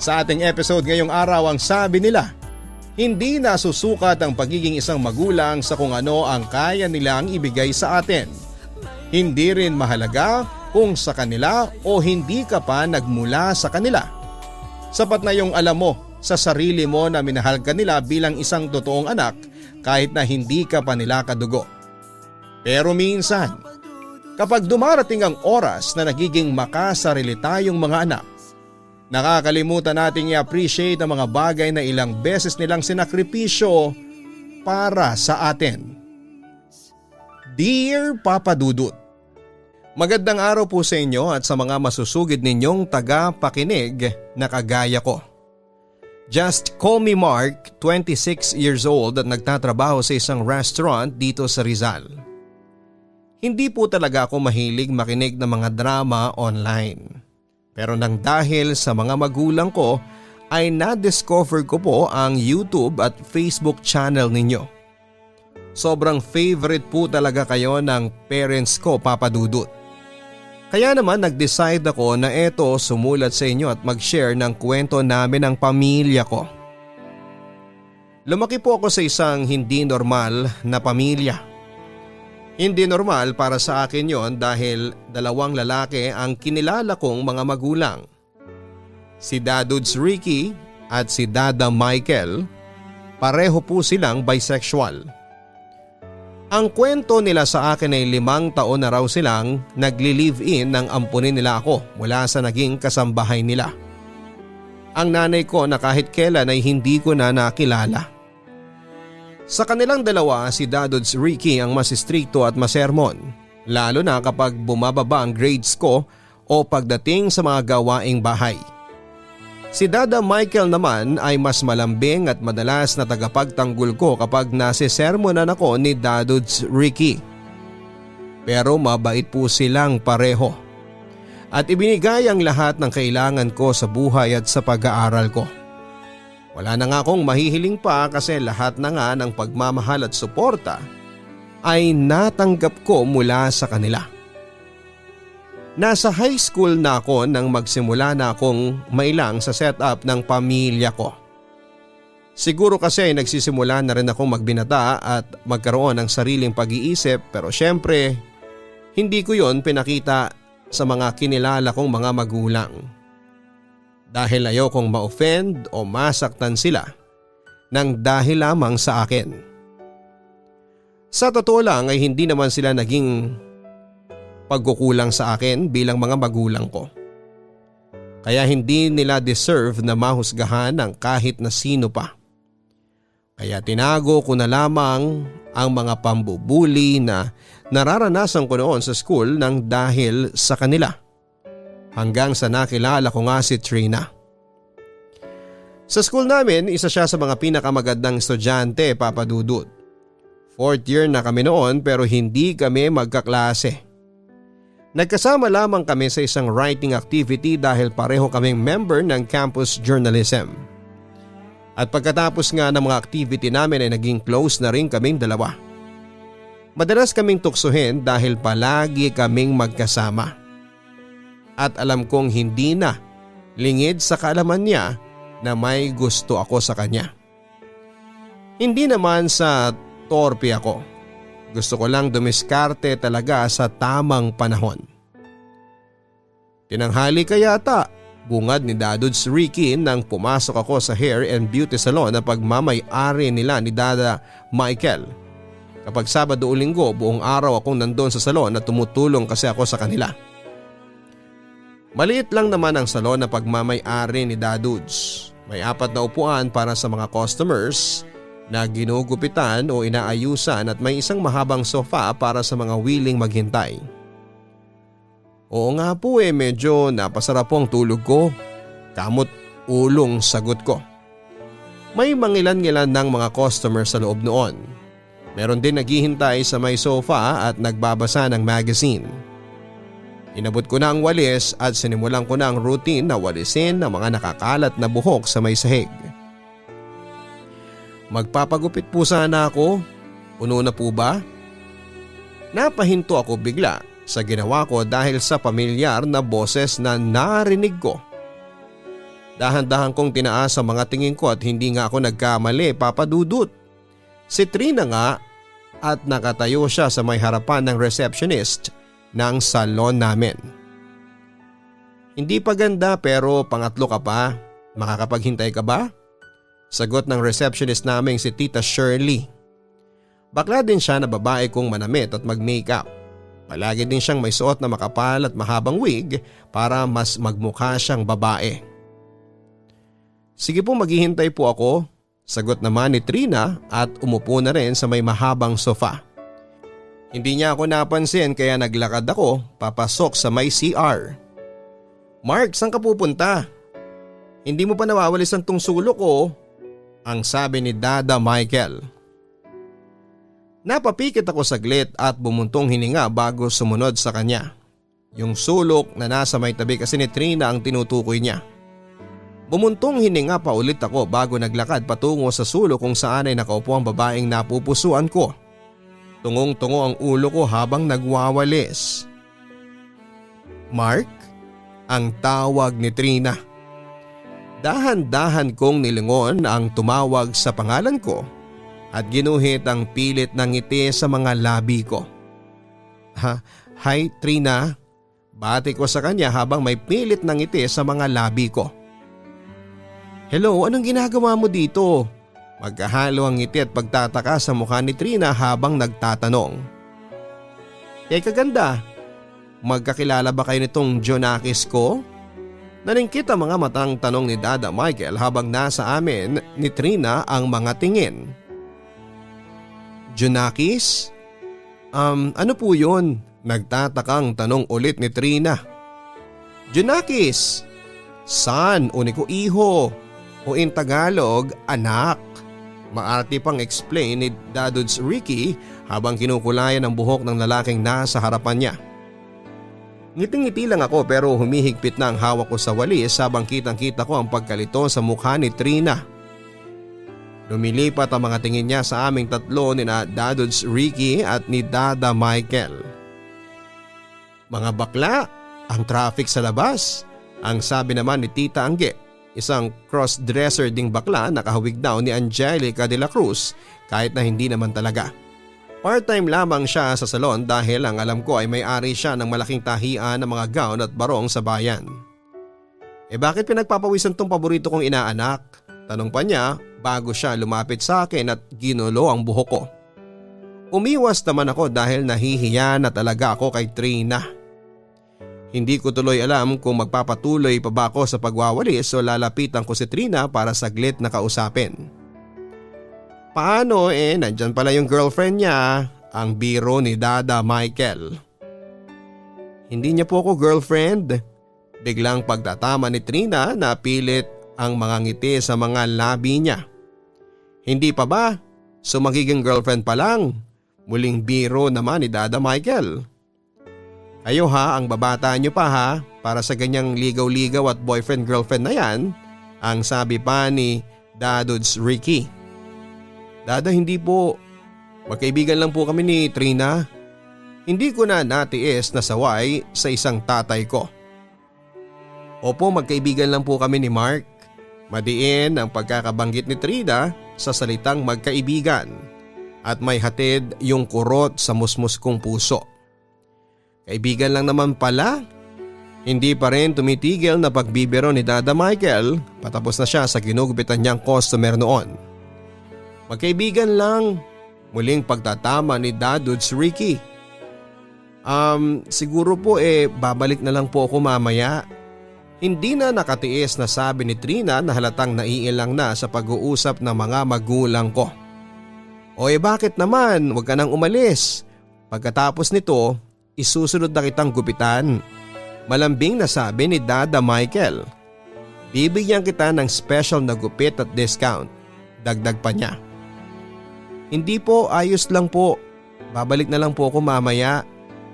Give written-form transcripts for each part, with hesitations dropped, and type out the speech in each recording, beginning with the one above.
Sa ating episode ngayong araw ang sabi nila, hindi nasusukat ang pagiging isang magulang sa kung ano ang kaya nilang ibigay sa atin. Hindi rin mahalaga kung sa kanila o hindi ka pa nagmula sa kanila. Sapat na yung alam mo sa sarili mo na minahal ka nila bilang isang totoong anak kahit na hindi ka pa nila kadugo. Pero minsan, kapag dumarating ang oras na nagiging makasarili tayong mga anak, nakakalimutan nating i-appreciate ang mga bagay na ilang beses nilang sinakripisyo para sa atin. Dear Papa Dudut, magandang araw po sa inyo at sa mga masusugid ninyong taga-pakinig na kagaya ko. Just call me Mark, 26 years old at nagtatrabaho sa isang restaurant dito sa Rizal. Hindi po talaga ako mahilig makinig ng mga drama online. Pero nang dahil sa mga magulang ko ay na-discover ko po ang YouTube at Facebook channel ninyo. Sobrang favorite po talaga kayo ng parents ko, Papa Dudut. Kaya naman nag-decide ako na eto sumulat sa inyo at mag-share ng kwento namin ng pamilya ko. Lumaki po ako sa isang hindi normal na pamilya. Hindi normal para sa akin yon dahil dalawang lalaki ang kinilala kong mga magulang. Si Dadudes Ricky at si Dada Michael, pareho po silang bisexual. Ang kwento nila sa akin ay 5 taon na raw silang nagli-live-in nang ampunin nila ako mula sa naging kasambahay nila. Ang nanay ko na kahit kailan ay hindi ko na nakilala. Sa kanilang dalawa, si Dadudes Ricky ang mas stricto at masermon, lalo na kapag bumababa ang grades ko o pagdating sa mga gawaing bahay. Si Dada Michael naman ay mas malambing at madalas na tagapagtanggol ko kapag nasisermonan ako ni Dadudes Ricky. Pero mabait po silang pareho at ibinigay ang lahat ng kailangan ko sa buhay at sa pag-aaral ko. Wala na nga akong mahihiling pa kasi lahat na nga ng pagmamahal at suporta ay natanggap ko mula sa kanila. Nasa high school na ako nang magsimula na akong mailang sa setup ng pamilya ko. Siguro kasi nagsisimula na rin akong magbinata at magkaroon ng sariling pag-iisip pero syempre hindi ko yon pinakita sa mga kinilala kong mga magulang. Dahil ayokong ma-offend o masaktan sila nang dahil lamang sa akin. Sa totoo lang ay hindi naman sila naging pagkukulang sa akin bilang mga magulang ko. Kaya hindi nila deserve na mahusgahan ng kahit na sino pa. Kaya tinago ko na lamang ang mga pambubuli na nararanasan ko noon sa school nang dahil sa kanila. Hanggang sa nakilala ko nga si Trina. Sa school namin, isa siya sa mga pinakamagandang estudyante, Papa Dudut. 4th year na kami noon pero hindi kami magkaklase. Nagkasama lamang kami sa isang writing activity dahil pareho kaming member ng campus journalism. At pagkatapos nga ng mga activity namin ay naging close na rin kaming dalawa. Madalas kaming tuksuhin dahil palagi kaming magkasama. At alam kong hindi na lingid sa kaalaman niya na may gusto ako sa kanya. Hindi naman sa torpe ako. Gusto ko lang dumiskarte talaga sa tamang panahon. Tinanghali ka yata, bungad ni Dadudes Ricky nang pumasok ako sa hair and beauty salon na pagmamay-ari nila ni Dada Michael. Kapag Sabado o Linggo, buong araw akong nandun sa salon at tumutulong kasi ako sa kanila. Maliit lang naman ang salon na pagmamay-ari ni Dadudes. May 4 na upuan para sa mga customers na ginugupitan o inaayusan at may isang mahabang sofa para sa mga willing maghintay. Oo nga po medyo napasarap po ang tulog ko. Kamot ulong sagot ko. May mangilan-ngilan ng mga customers sa loob noon. Meron din naghihintay sa may sofa at nagbabasa ng magazine. Inabot ko na ang walis at sinimulan ko na ang routine na walisin ng mga nakakalat na buhok sa may sahig. Magpapagupit po sana ako. Puno na po ba? Napahinto ako bigla sa ginawa ko dahil sa pamilyar na boses na narinig ko. Dahan-dahan kong tinaas ang mga tingin ko at hindi nga ako nagkamali, Papa Dudut. Si Trina nga at nakatayo siya sa may harapan ng receptionist ng salon namin. Hindi pa ganda pero pangatlo ka pa. Makakapaghintay ka ba? Sagot ng receptionist naming si Tita Shirley. Bakla din siya na babae kong manamit at mag-makeup. Palagi din siyang may suot na makapal at mahabang wig para mas magmukha siyang babae. Sige po, maghihintay po ako. Sagot naman ni Trina at umupo na rin sa may mahabang sofa. Hindi niya ako napansin kaya naglakad ako papasok sa may CR. Mark, saan ka pupunta? Hindi mo pa nawawalis ang sulok ko, ang sabi ni Dada Michael. Napapikit ako saglit at bumuntong hininga bago sumunod sa kanya. Yung sulok na nasa may tabi kasi ni Trina ang tinutukoy niya. Bumuntong hininga pa ulit ako bago naglakad patungo sa sulok kung saan ay nakaupo ang babaeng napupusuan ko. Tungong-tungo ang ulo ko habang nagwawalis. Mark? Ang tawag ni Trina. Dahan-dahan kong nilingon ang tumawag sa pangalan ko at ginuhit ang pilit ng ngiti sa mga labi ko. Hi Trina, bati ko sa kanya habang may pilit ng ngiti sa mga labi ko. Hello, anong ginagawa mo dito? Magkahalo ang ngiti at pagtataka sa mukha ni Trina habang nagtatanong. Teka ganda, magkakilala ba kayo nitong Jonakis ko? Naningkit ang mga matang tanong ni Dada Michael habang nasa amin ni Trina ang mga tingin. Jonakis? Ano po yun? Nagtatakang tanong ulit ni Trina. Jonakis? Son, uni ko iho. O in Tagalog, anak. Maarte pang explain ni Dadudes Ricky habang kinukulayan ang buhok ng lalaking nasa harapan niya. Ngiting-ngiti lang ako pero humihigpit na ang hawak ko sa walis habang kitang-kita ko ang pagkalito sa mukha ni Trina. Lumilipat ang mga tingin niya sa aming tatlo ni na Dadudes Ricky at ni Dada Michael. Mga bakla, ang traffic sa labas, ang sabi naman ni Tita Angge, isang cross-dresser ding bakla na kahawig daw ni Angelica de la Cruz kahit na hindi naman talaga. Part-time lamang siya sa salon dahil ang alam ko ay may-ari siya ng malaking tahian ng mga gown at barong sa bayan. Bakit pinagpapawisan tong paborito kong inaanak? Tanong pa niya bago siya lumapit sa akin at ginulo ang buhok ko. Umiwas naman ako dahil nahihiya na talaga ako kay Trina. Hindi ko tuloy alam kung magpapatuloy pa ba ako sa pagwawalis o lalapitan ko si Trina para saglit na kausapin. Paano nandyan pala yung girlfriend niya, ang biro ni Dada Michael. Hindi niya po ako girlfriend. Biglang pagtatama ni Trina na pilit ang mga ngiti sa mga labi niya. Hindi pa ba? So magiging girlfriend pa lang. Muling biro naman ni Dada Michael. Ayo ha, ang babata niyo pa ha, para sa ganyang ligaw-ligaw at boyfriend-girlfriend na yan, ang sabi pa ni Dadudes Ricky. Dada, hindi po. Magkaibigan lang po kami ni Trina. Hindi ko na natiis na saway sa isang tatay ko. Opo, magkaibigan lang po kami ni Mark. Madiin ang pagkakabanggit ni Trina sa salitang magkaibigan at may hatid yung kurot sa musmus kong puso. Kaibigan lang naman pala. Hindi pa rin tumitigil na pagbibiro ni Dada Michael patapos na siya sa ginugupitan niyang customer noon. Magkaibigan lang, muling pagtatama ni Dadudes Ricky. Siguro po babalik na lang po ako mamaya. Hindi na nakatiis na sabi ni Trina na halatang naiilang na sa pag-uusap ng mga magulang ko. O bakit naman, huwag ka nang umalis. Pagkatapos nito, isusunod na kitang gupitan. Malambing na sabi ni Dada Michael. Bibigyan kita ng special na gupit at discount. Dagdag pa niya. Hindi po, ayos lang po. Babalik na lang po ako mamaya.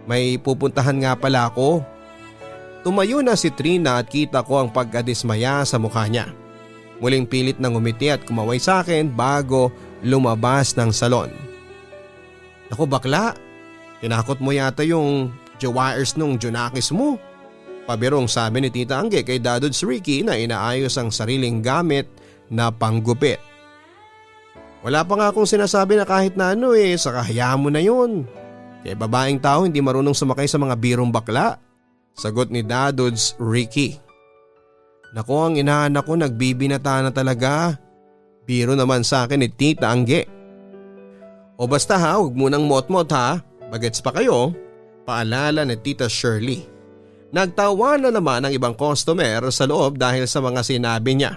May pupuntahan nga pala ako. Tumayo na si Trina at kita ko ang pagkadismaya sa mukha niya. Muling pilit nang umiti at kumaway sa akin bago lumabas ng salon. Naku bakla, tinakot mo yata yung jawires nung Jonakis mo. Pabirong sabi ni Tita Angge kay Dadods Ricky na inaayos ang sariling gamit na panggupit. Wala pa nga akong sinasabi na kahit na ano saka hayaan mo na yun. Kaya babaeng tao hindi marunong sumakay sa mga birong bakla. Sagot ni Dadods Ricky. Naku, ang inaanak ko nagbibinata na talaga. Biro naman sa akin ni Tita Angge. O basta ha, huwag munang mot-mot ha. Bagets pa kayo. Paalala ni Tita Shirley. Nagtawa na naman ang ibang customer sa loob dahil sa mga sinabi niya.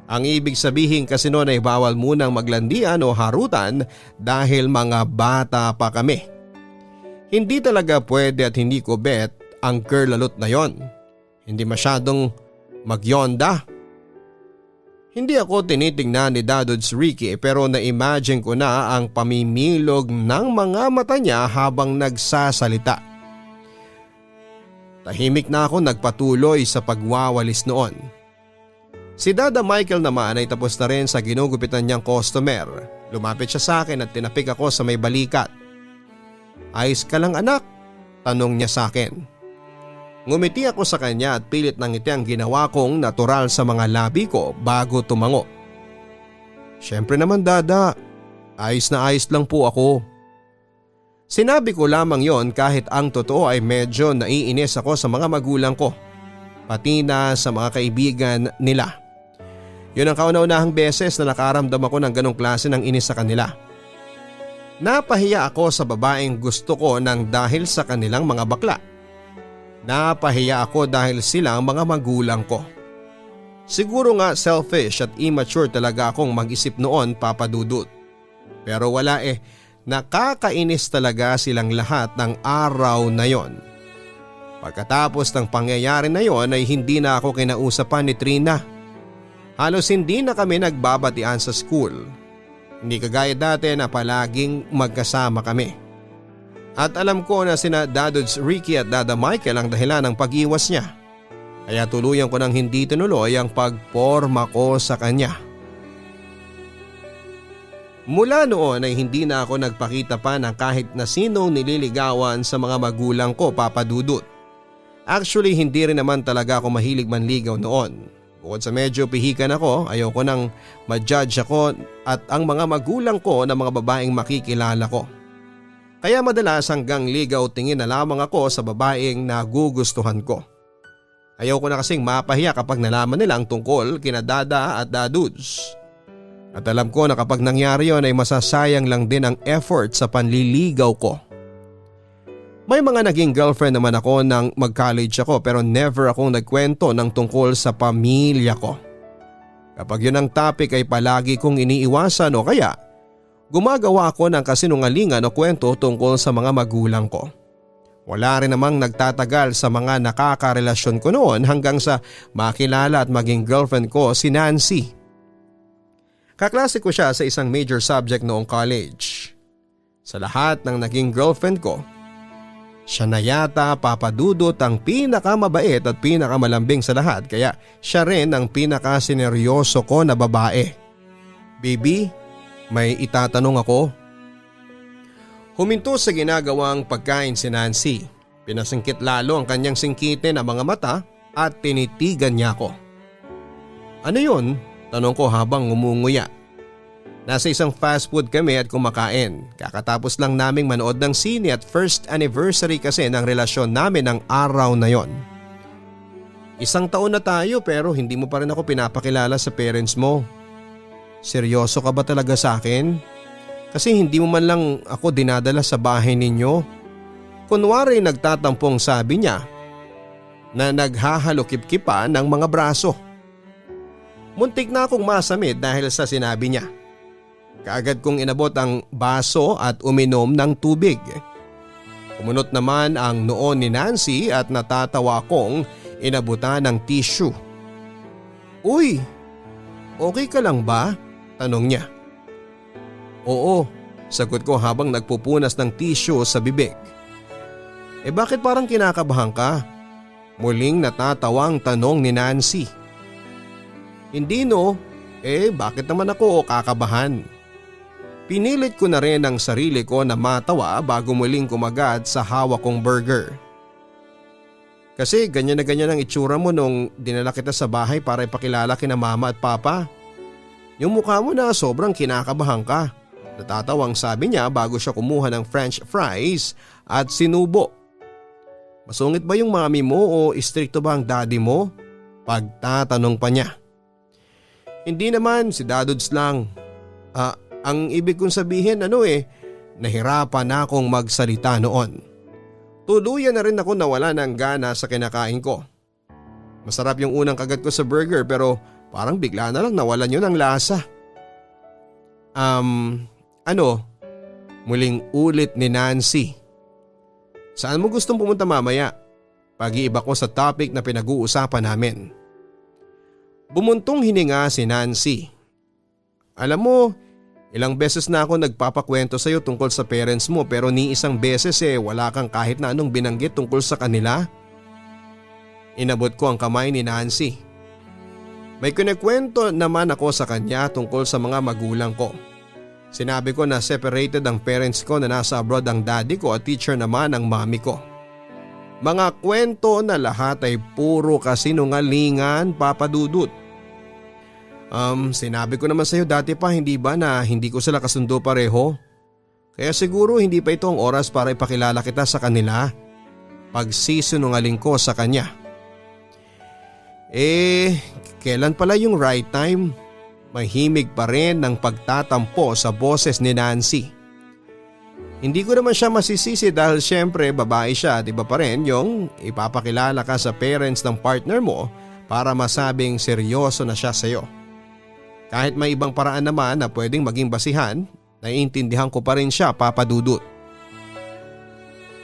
Ang ibig sabihin kasi noon ay bawal munang maglandian o harutan dahil mga bata pa kami. Hindi talaga pwede at hindi ko bet ang curlalot na yon. Hindi masyadong magyonda. Hindi ako tinitingnan ni Dadods Ricky pero na-imagine ko na ang pamimilog ng mga mata niya habang nagsasalita. Tahimik na ako nagpatuloy sa pagwawalis noon. Si Dada Michael naman ay tapos na rin sa ginugupitan niyang customer. Lumapit siya sa akin at tinapik ako sa may balikat. Ayos ka lang anak? Tanong niya sa akin. Ngumiti ako sa kanya at pilit ng ngiti ang ginawa kong natural sa mga labi ko bago tumango. Siyempre naman Dada, ayos na ayos lang po ako. Sinabi ko lamang yon kahit ang totoo ay medyo naiinis ako sa mga magulang ko. Pati na sa mga kaibigan nila. Yun ang kauna-unahang beses na nakaramdam ako ng ganong klase ng inis sa kanila. Napahiya ako sa babaeng gusto ko nang dahil sa kanilang mga bakla. Napahiya ako dahil sila ang mga magulang ko. Siguro nga selfish at immature talaga akong mag-isip noon, Papa Dudut. Pero wala nakakainis talaga silang lahat ng araw na yon. Pagkatapos ng pangyayari na yon ay hindi na ako kinausapan ni Trina. Halos hindi na kami nagbabatian sa school. Hindi kagaya dati na palaging magkasama kami. At alam ko na sina Dadods Ricky at Dada Michael ang dahilan ng pag-iwas niya. Kaya tuluyan ko nang hindi tinuloy ang pagporma ko sa kanya. Mula noon ay hindi na ako nagpakita pa ng kahit na sinong nililigawan sa mga magulang ko, Papa Dudut. Actually hindi rin naman talaga ako mahilig manligaw noon. Bukod sa medyo pihikan ako, ayoko nang ma-judge ako at ang mga magulang ko na mga babaeng makikilala ko. Kaya madalas hanggang ligaw tingin na lamang ako sa babaeng nagugustuhan ko. Ayoko na kasing mapahiya kapag nalaman nila ang tungkol kina Dada at Dadudes. At alam ko na kapag nangyari yon ay masasayang lang din ang effort sa panliligaw ko. May mga naging girlfriend naman ako nang mag-college ako pero never akong nagkwento ng tungkol sa pamilya ko. Kapag yun ang topic ay palagi kong iniiwasan o kaya gumagawa ako ng kasinungalingan o kwento tungkol sa mga magulang ko. Wala rin namang nagtatagal sa mga nakakarelasyon ko noon hanggang sa makilala at maging girlfriend ko si Nancy. Kaklase ko siya sa isang major subject noong college. Sa lahat ng naging girlfriend ko, siya na yata, Papa Dudut, ang pinakamabait at pinakamalambing sa lahat kaya siya rin ang pinakasineryoso ko na babae. Baby, may itatanong ako. Huminto sa ginagawang pagkain si Nancy. Pinasingkit lalo ang kanyang singkitin na mga mata at tinitigan niya ako. Ano yun? Tanong ko habang ngumunguya. Nasa isang fast food kami at kumakain. Kakatapos lang naming manood ng sine at first anniversary kasi ng relasyon namin ng araw na yon. 1 taon na tayo pero hindi mo pa rin ako pinapakilala sa parents mo. Seryoso ka ba talaga sa akin? Kasi hindi mo man lang ako dinadala sa bahay ninyo. Kunwari nagtatampong sabi niya na naghahalukip-kip pa ng mga braso. Muntik na akong masamid dahil sa sinabi niya. Kaagad kong inabot ang baso at uminom ng tubig. Kumunot naman ang noon ni Nancy at natatawa kong inabutan ng tissue. Uy, okay ka lang ba? Tanong niya. Oo, sagot ko habang nagpupunas ng tissue sa bibig. Bakit parang kinakabahan ka? Muling natatawang tanong ni Nancy. Hindi no, bakit naman ako kakabahan? Pinilit ko na rin ang sarili ko na matawa bago muling kumagat sa hawak kong burger. Kasi ganyan na ganyan ang itsura mo nung dinala kita sa bahay para ipakilala kina mama at papa. Yung mukha mo na sobrang kinakabahan ka. Natatawang sabi niya bago siya kumuha ng french fries at sinubo. Masungit ba yung mami mo o istrikto ba ang daddy mo? Pagtatanong pa niya. Hindi naman, si Dadods lang. Ang ibig kong sabihin nahirapan na akong magsalita noon. Tuluyan na rin ako nawala ng gana sa kinakain ko. Masarap yung unang kagat ko sa burger pero parang bigla na lang nawalan yun ng lasa. Muling ulit ni Nancy. Saan mo gustong pumunta mamaya? Pag-iiba ko sa topic na pinag-uusapan namin. Bumuntong hininga si Nancy. Alam mo, ilang beses na ako nagpapakwento sa iyo tungkol sa parents mo pero ni isang beses wala kang kahit na anong binanggit tungkol sa kanila. Inabot ko ang kamay ni Nancy. May kinikwento naman ako sa kanya tungkol sa mga magulang ko. Sinabi ko na separated ang parents ko na nasa abroad ang daddy ko at teacher naman ang mami ko. Mga kwento na lahat ay puro kasinungalingan, Papa Dudut. Sinabi ko naman sa iyo dati pa hindi ba na hindi ko sila kasundo pareho? Kaya siguro hindi pa ito ang oras para ipakilala kita sa kanila. Pagsisinungaling ko sa kanya. Kailan pala yung right time? Mahimig pa rin ng pagtatampo sa boses ni Nancy. Hindi ko naman siya masisisi dahil syempre babae siya at iba pa rin yung ipapakilala ka sa parents ng partner mo para masabing seryoso na siya sa iyo. Kahit may ibang paraan naman na pwedeng maging basihan, naiintindihan ko pa rin siya, Papa Dudut.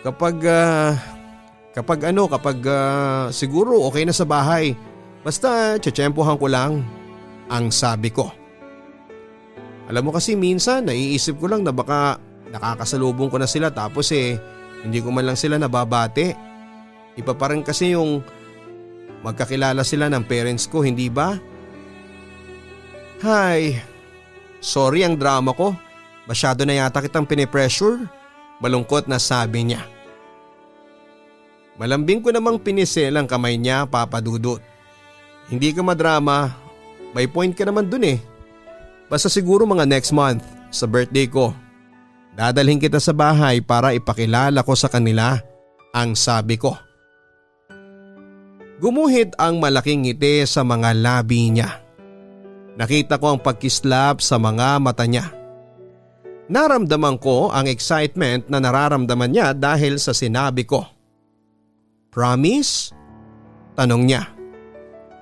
Kapag siguro okay na sa bahay, basta tsetsempohan ko lang, ang sabi ko. Alam mo kasi minsan naiisip ko lang na baka nakakasalubong ko na sila tapos hindi ko man lang sila nababate. Iba pa rin kasi yung magkakilala sila ng parents ko, hindi ba? Hay, sorry ang drama ko. Masyado na yata kitang pinipressure. Malungkot na sabi niya. Malambing ko namang pinisel ang kamay niya, Papa Dudut. Hindi ka madrama, may point ka naman dun Basta siguro mga next month sa birthday ko. Dadalhin kita sa bahay para ipakilala ko sa kanila, ang sabi ko. Gumuhit ang malaking ngiti sa mga labi niya. Nakita ko ang pagkislap sa mga mata niya. Naramdaman ko ang excitement na nararamdaman niya dahil sa sinabi ko. Promise? Tanong niya.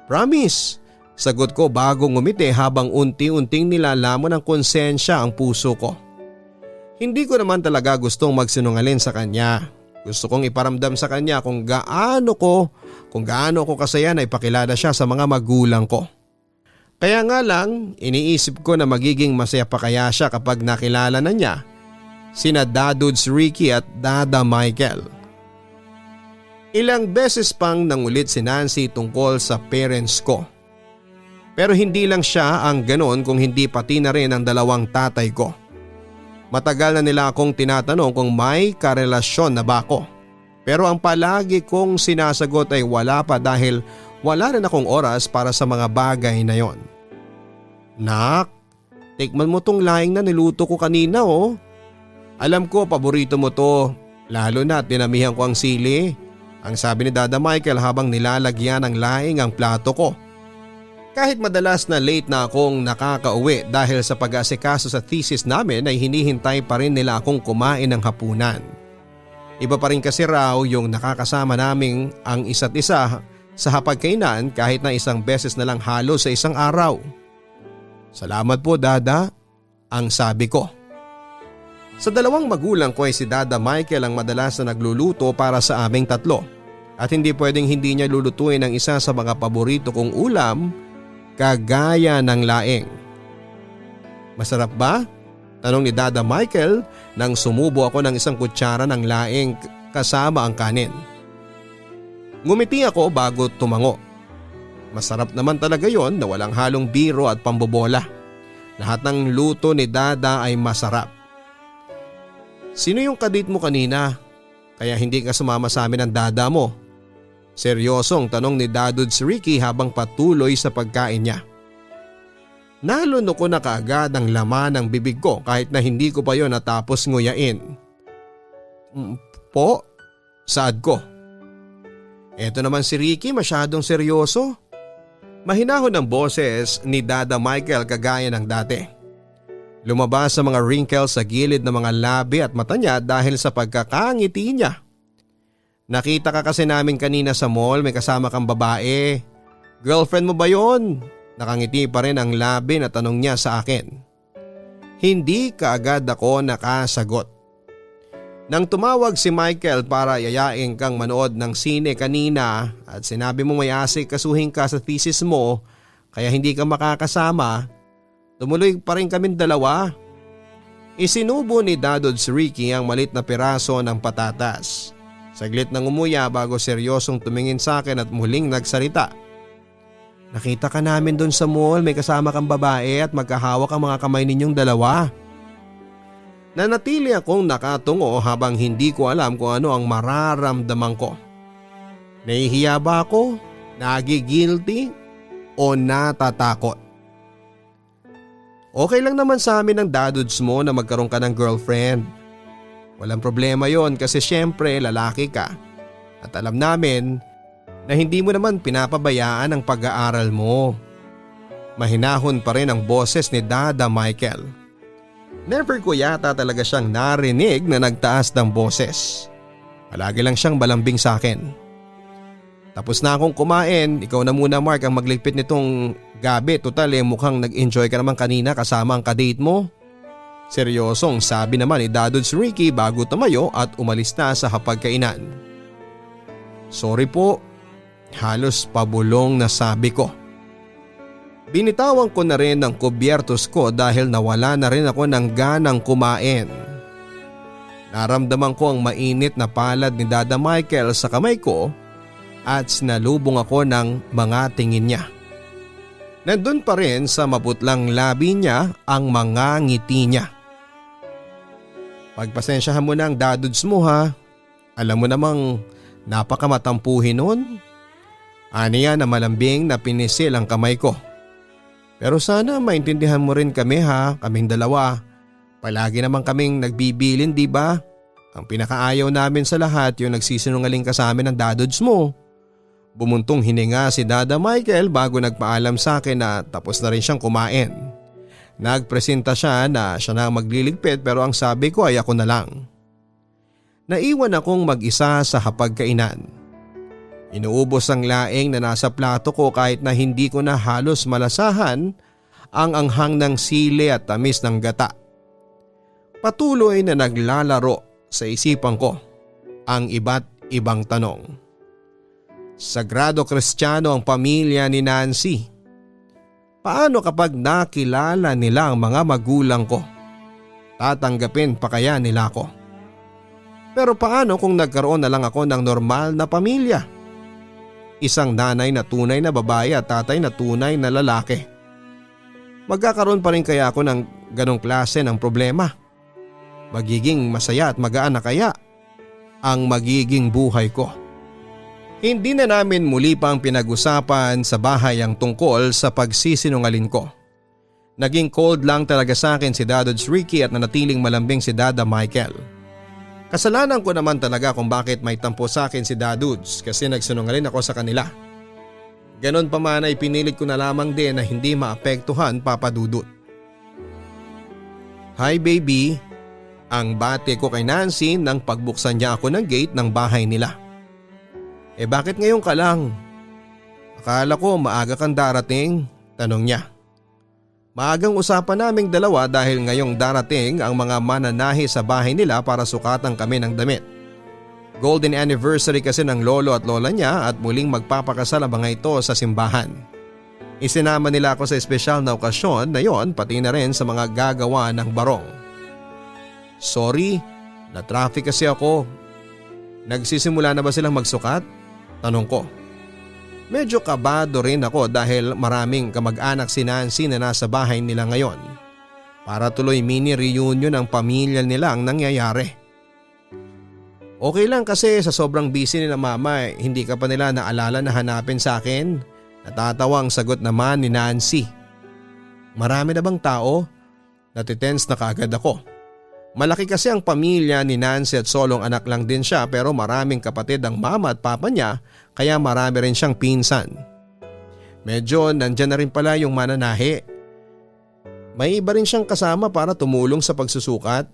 Promise, sagot ko bago ngumiti habang unti-unting nilalamon ng konsensya ang puso ko. Hindi ko naman talaga gustong magsinungaling sa kanya. Gusto kong iparamdam sa kanya kung gaano ko kasaya na ipakilala siya sa mga magulang ko. Kaya nga lang, iniisip ko na magiging masaya pa kaya siya kapag nakilala na niya sina Daduds Ricky at Dada Michael. Ilang beses pang nangulit si Nancy tungkol sa parents ko. Pero hindi lang siya ang ganon kung hindi pati na rin ang dalawang tatay ko. Matagal na nila akong tinatanong kung may karelasyon na ba ako. Pero ang palagi kong sinasagot ay wala pa dahil wala rin akong oras para sa mga bagay na yon. Nak, tikman mo tong laing na niluto ko kanina Alam ko paborito mo to, lalo na dinamihan ko ang sili. Ang sabi ni Dada Michael habang nilalagyan ng laing ang plato ko. Kahit madalas na late na akong nakakauwi dahil sa pag-asikaso sa thesis namin ay hinihintay pa rin nila akong kumain ng hapunan. Iba pa rin kasi raw yung nakakasama naming ang isa't isa sa hapagkainan kahit na isang beses na lang halos sa isang araw. Salamat po Dada, ang sabi ko. Sa dalawang magulang ko ay si Dada Michael ang madalas na nagluluto para sa aming tatlo at hindi pwedeng hindi niya lulutuin ang isa sa mga paborito kong ulam kagaya ng laing. Masarap ba? Tanong ni Dada Michael nang sumubo ako ng isang kutsara ng laing kasama ang kanin. Ngumiti ako bago tumango. Masarap naman talaga yon na walang halong biro at pambobola. Lahat ng luto ni Dada ay masarap. Sino yung kadate mo kanina? Kaya hindi ka sumama sa amin ng dada mo? Seryosong tanong ni Dadudes Ricky habang patuloy sa pagkain niya. Nalunok ko na kaagad ang laman ng bibig ko kahit na hindi ko pa yon natapos nguyain. Po? Saad ko. Eto naman si Ricky masyadong seryoso. Mahinahon ang boses ni Dada Michael kagaya ng dati. Lumabas sa mga wrinkles sa gilid ng mga labi at mata niya dahil sa pagkakangiti niya. Nakita ka kasi namin kanina sa mall, may kasama kang babae. Girlfriend mo ba yon? Nakangiti pa rin ang labi na tanong niya sa akin. Hindi kaagad ako nakasagot. Nang tumawag si Michael para yayain kang manood ng sine kanina at sinabi mo may asikasuhin ka sa thesis mo kaya hindi ka makakasama, tumuloy pa rin kaming dalawa. Isinubo ni Dadudes Ricky ang malit na piraso ng patatas. Saglit nang umuya bago seryosong tumingin sa akin at muling nagsalita. Nakita ka namin doon sa mall, may kasama kang babae at magkahawak ang mga kamay ninyong dalawa. Nanatili akong nakatungo habang hindi ko alam kung ano ang mararamdaman ko. Nahihiya ba ako? Nagigilty? O natatakot? Okay lang naman sa amin ng dadudes mo na magkaroon ka ng girlfriend. Walang problema yon kasi syempre lalaki ka. At alam namin na hindi mo naman pinapabayaan ang pag-aaral mo. Mahinahon pa rin ang boses ni Dada Michael. Never ko yata talaga siyang narinig na nagtaas ng boses. Palagi lang siyang balambing sa akin. Tapos na akong kumain, ikaw na muna Mark ang magligpit nitong gabi. Total mukhang nag-enjoy ka naman kanina kasama ang kadate mo. Seryosong sabi naman ni Dadudes Ricky bago tumayo at umalis na sa hapagkainan. Sorry po, halos pabulong na sabi ko. Binitawan ko na rin ang kubyertos ko dahil nawala na rin ako ng ganang kumain. Naramdaman ko ang mainit na palad ni Dada Michael sa kamay ko at sinalubong ako ng mga tingin niya. Nandun pa rin sa maputlang labi niya ang mga ngiti niya. Pagpasensyahan mo na ang dadudes mo ha. Alam mo namang napakamatampuhin nun. Aniya na malambing na pinisil ang kamay ko. Pero sana maintindihan mo rin kami ha, kaming dalawa. Palagi naman kaming nagbibilin di ba? Ang pinakaayaw namin sa lahat yung nagsisinungaling ka sa amin ng dadudes mo. Bumuntong hininga si Dada Michael bago nagpaalam sa akin na tapos na rin siyang kumain. Nagpresenta siya na siya na magliligpit pero ang sabi ko ay ako na lang. Naiwan akong mag-isa sa hapagkainan. Inuubos ang laing na nasa plato ko kahit na hindi ko na halos malasahan ang anghang ng sili at tamis ng gata. Patuloy na naglalaro sa isipan ko ang iba't ibang tanong. Sagrado Kristiyano ang pamilya ni Nancy. Paano kapag nakilala nila ang mga magulang ko? Tatanggapin pa kaya nila ako? Pero paano kung nagkaroon na lang ako ng normal na pamilya? Isang nanay na tunay na babae at tatay na tunay na lalaki. Magkakaroon pa rin kaya ako ng ganong klase ng problema? Magiging masaya at magaan na kaya ang magiging buhay ko? Hindi na namin muli pang pinag-usapan sa bahay ang tungkol sa pagsisinungaling ko. Naging cold lang talaga sa akin si Dadudes Ricky at nanatiling malambing si Dada Michael. Kasalanan ko naman talaga kung bakit may tampo sa akin si Dadudes kasi nagsinungaling ako sa kanila. Ganon pa man ay pinilit ko na lamang din na hindi maapektuhan Papa Dudut. Hi baby, ang bate ko kay Nancy nang pagbuksan niya ako ng gate ng bahay nila. Bakit ngayon ka lang? Akala ko maaga kang darating, tanong niya. Maagang usapan naming dalawa dahil ngayong darating ang mga mananahi sa bahay nila para sukatan kami ng damit. Golden anniversary kasi ng lolo at lola niya at muling magpapakasal ang mga ito sa simbahan. Isinama nila ako sa espesyal na okasyon na yon pati na rin sa mga gagawa ng barong. Sorry, na-traffic kasi ako. Nagsisimula na ba silang magsukat? Tanong ko. Medyo kabado rin ako dahil maraming kamag-anak si Nancy na nasa bahay nila ngayon. Para tuloy mini reunion ng pamilya nila ang nangyayari. Okay lang kasi sa sobrang busy ni na mama hindi ka pa nila naalala na hanapin sa akin. Natatawang sagot naman ni Nancy. Marami na bang tao? Natitense na kaagad ako. Malaki kasi ang pamilya ni Nancy at solong anak lang din siya pero maraming kapatid ang mama at papa niya kaya marami rin siyang pinsan. Medyo nandyan na rin pala yung mananahi. May iba rin siyang kasama para tumulong sa pagsusukat.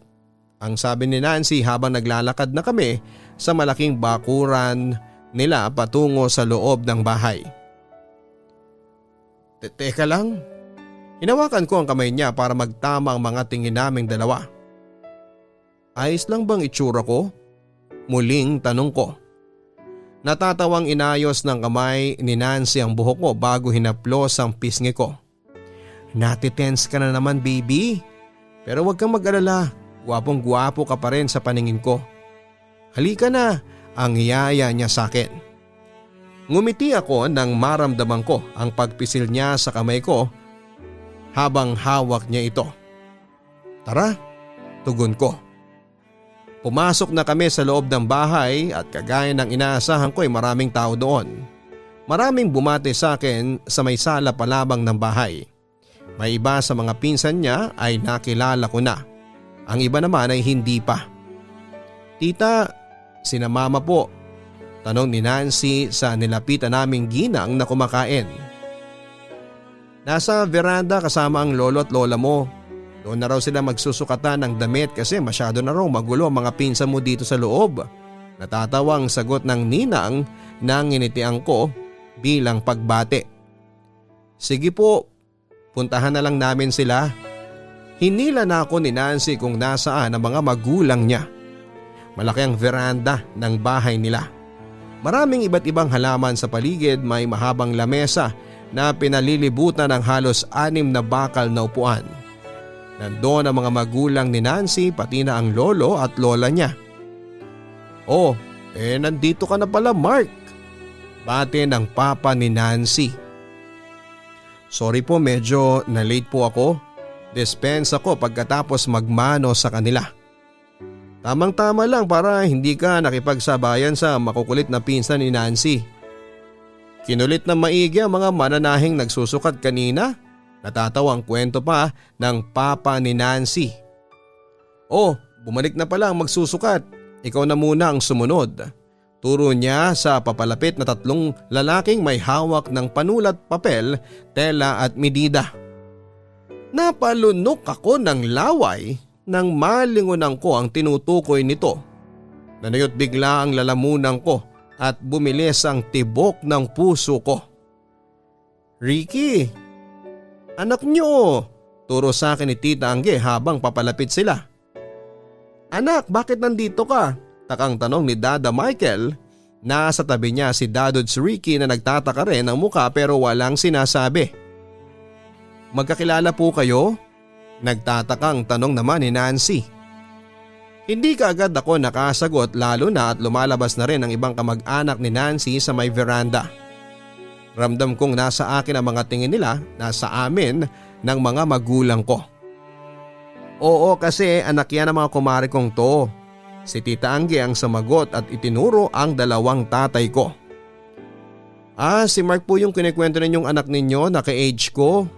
Ang sabi ni Nancy habang naglalakad na kami sa malaking bakuran nila patungo sa loob ng bahay. Teka lang. Hinawakan ko ang kamay niya para magtama ang mga tingin naming dalawa. Ayos lang bang itsura ko? Muling tanong ko. Natatawang inayos ng kamay ni Nancy ang buhok ko bago hinaplos ang pisngi ko. Natitense ka na naman baby. Pero huwag kang mag-alala. Gwapong gwapo ka pa rin sa paningin ko. Halika na, ang yaya niya sa akin. Ngumiti ako nang maramdaman ko ang pagpisil niya sa kamay ko habang hawak niya ito. Tara, tugon ko. Pumasok na kami sa loob ng bahay at kagaya ng inaasahan ko ay maraming tao doon. Maraming bumati sa akin sa may sala palabang ng bahay. May iba sa mga pinsan niya ay nakilala ko na. Ang iba naman ay hindi pa. Tita, sina mama po. Tanong ni Nancy sa nilapitan naming ginang na kumakain. Nasa veranda kasama ang lolo at lola mo. Doon na raw sila magsusukatan ng damit kasi masyado na raw magulo ang mga pinsan mo dito sa loob. Natatawang sagot ng ninang na nginitian ko bilang pagbate. Sige po, puntahan na lang namin sila. Hinila na ako ni Nancy kung nasaan ang mga magulang niya. Malaki ang veranda ng bahay nila. Maraming iba't ibang halaman sa paligid, may mahabang lamesa na pinalilibutan ng halos 6 na bakal na upuan. Nandoon ang mga magulang ni Nancy pati na ang lolo at lola niya. Oh, nandito ka na pala Mark. Bate ng papa ni Nancy. Sorry po medyo na-late po ako. Dispense ako pagkatapos magmano sa kanila. Tamang-tama lang para hindi ka nakipagsabayan sa makukulit na pinsan ni Nancy. Kinulit na maigi ang mga mananahing nagsusukat kanina. Natatawa ang kwento pa ng papa ni Nancy. Oh, bumalik na pala ang magsusukat. Ikaw na muna ang sumunod. Turo niya sa papalapit na 3 lalaking may hawak ng panulat papel, tela at medida. Napalunok ako ng laway nang malingunan ko ang tinutukoy nito. Nanayot bigla ang lalamunan ko at bumilis ang tibok ng puso ko. Ricky, anak niyo, turo sa akin ni Tita Angge habang papalapit sila. Anak, bakit nandito ka? Takang tanong ni Dada Michael. Nasa tabi niya si Dadods Ricky na nagtataka rin ang muka pero walang sinasabi. Magkakilala po kayo? Nagtatakang tanong naman ni Nancy. Hindi kaagad ako nakasagot lalo na at lumalabas na rin ang ibang kamag-anak ni Nancy sa may veranda. Ramdam kong nasa akin ang mga tingin nila, nasa amin ng mga magulang ko. Oo kasi anak yan ng mga kumare kong to. Si Tita Angge ang sumagot at itinuro ang 2 tatay ko. Si Mark po yung kinikwento ninyong anak ninyo na ka-age ko.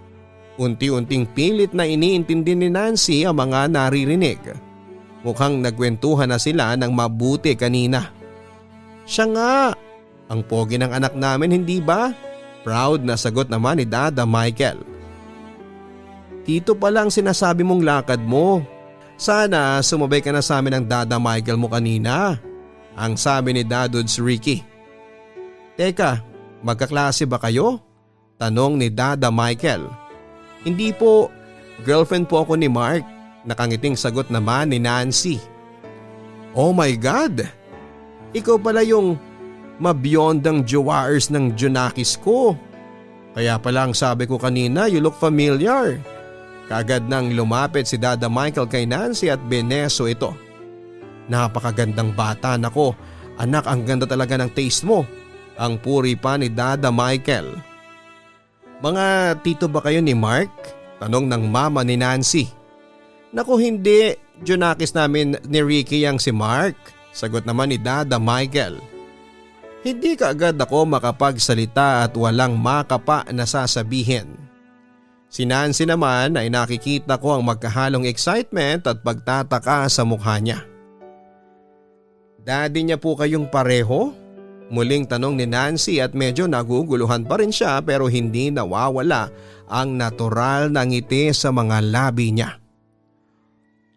Unti-unting pilit na iniintindi ni Nancy ang mga naririnig. Mukhang nagkwentuhan na sila ng mabuti kanina. Siya nga, ang pogi ng anak namin hindi ba? Proud na sagot naman ni Dada Michael. Dito pa lang sinasabi mong lakad mo. Sana sumabay ka na sa amin ng Dada Michael mo kanina. Ang sabi ni Dadods Ricky. Teka, magkaklase ba kayo? Tanong ni Dada Michael. Hindi po, girlfriend po ako ni Mark. Nakangiting sagot naman ni Nancy. Oh my God! Ikaw pala yung mabiyondang jowaers ng Junakis ko. Kaya pala ang sabi ko kanina, you look familiar. Kaagad nang lumapit si Dada Michael kay Nancy at beneso ito. Napakagandang bata nako. Anak, ang ganda talaga ng taste mo. Ang puri pa ni Dada Michael. Mga tito ba kayo ni Mark? Tanong ng mama ni Nancy. Naku hindi, Junakis namin ni Ricky yang si Mark. Sagot naman ni Dada Michael. Hindi kaagad ako makapagsalita at walang makapa na sasabihin. Si Nancy naman ay nakikita ko ang magkahalong excitement at pagtataka sa mukha niya. Daddy niya po kayong pareho? Muling tanong ni Nancy at medyo naguguluhan pa rin siya pero hindi nawawala ang natural na ngiti sa mga labi niya.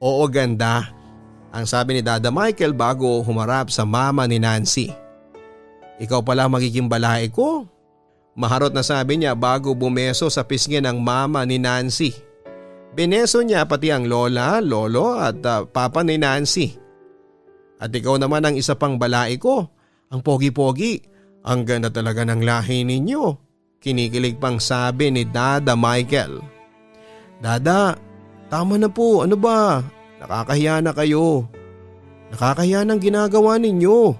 Oo ganda, ang sabi ni Dada Michael bago humarap sa mama ni Nancy. Ikaw pala magiging balae ko. Maharot na sabi niya bago bumeso sa pisngi ng mama ni Nancy. Bineso niya pati ang lola, lolo at papa ni Nancy. At ikaw naman ang isa pang balae ko. Ang pogi-pogi. Ang ganda talaga ng lahi ninyo. Kinikilig pang sabi ni Dada Michael. Dada, tama na po. Ano ba? Nakakahiya na kayo. Nakakahiya ng ginagawa ninyo.